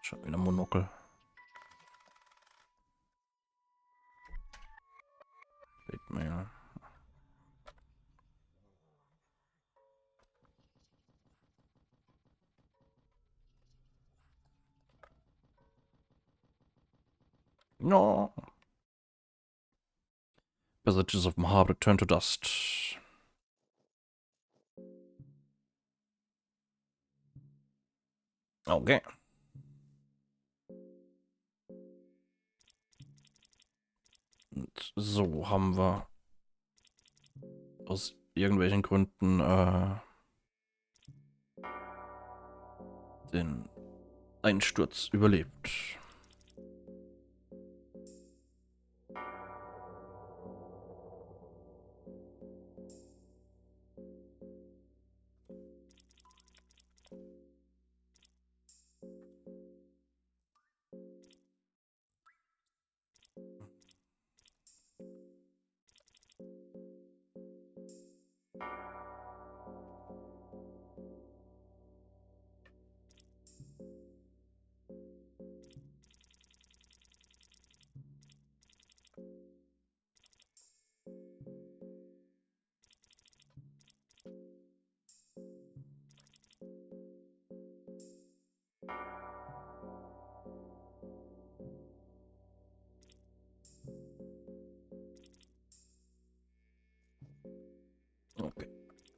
Schon wieder Monokel. Mail. No. Passages of Mahabre turn to dust. Okay. Und so haben wir aus irgendwelchen Gründen den Einsturz überlebt.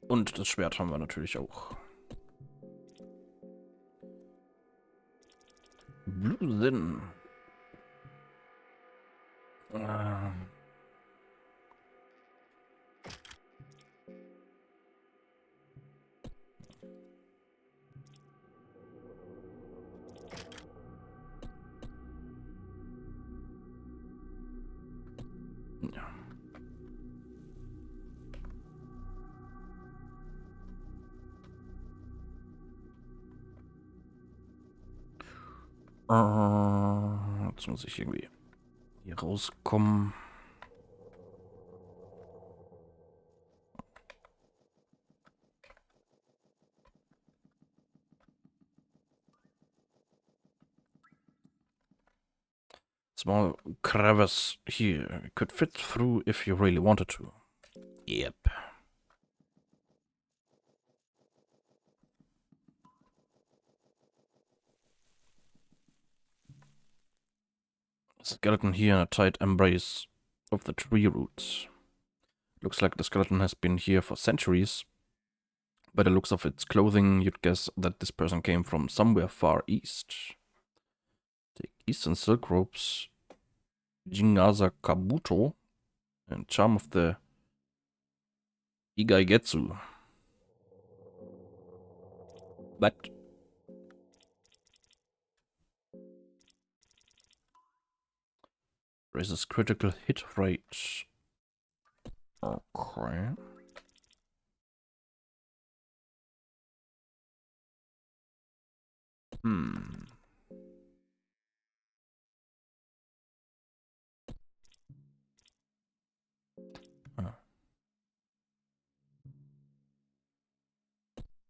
Und das Schwert haben wir natürlich auch. Blusen. Ja. Jetzt muss ich irgendwie hier rauskommen. Small crevice here. You could fit through if you really wanted to. Yep. Skeleton here in a tight embrace of the tree roots. Looks like the skeleton has been here for centuries. By the looks of its clothing, you'd guess that this person came from somewhere far east. Take Eastern Silk Ropes, Jingaza Kabuto, and Charm of the Igaigetsu. But raises critical hit rate. Okay.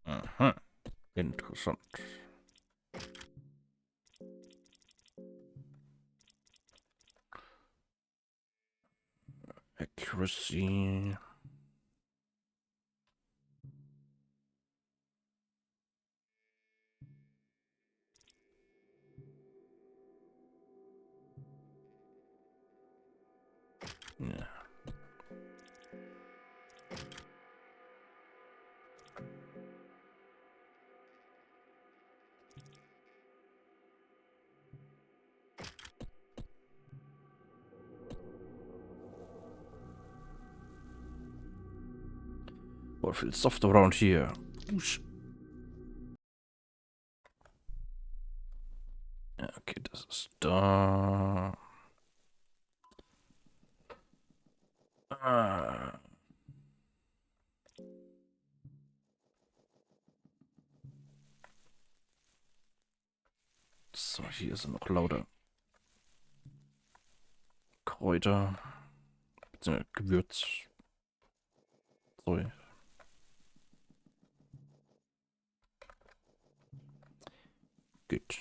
Aha. Interessant. Accuracy. Ja. Boah, viel soft around here. Usch. Ja, okay, das ist da. Ah. So, hier sind noch lauter Kräuter. Beziehungsweise Gewürz. Sorry. Gut.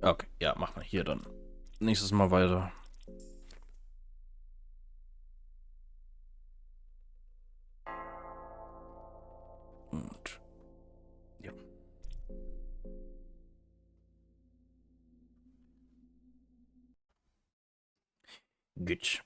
Okay, ja, machen wir hier dann. Nächstes Mal weiter. Und ja. Gut.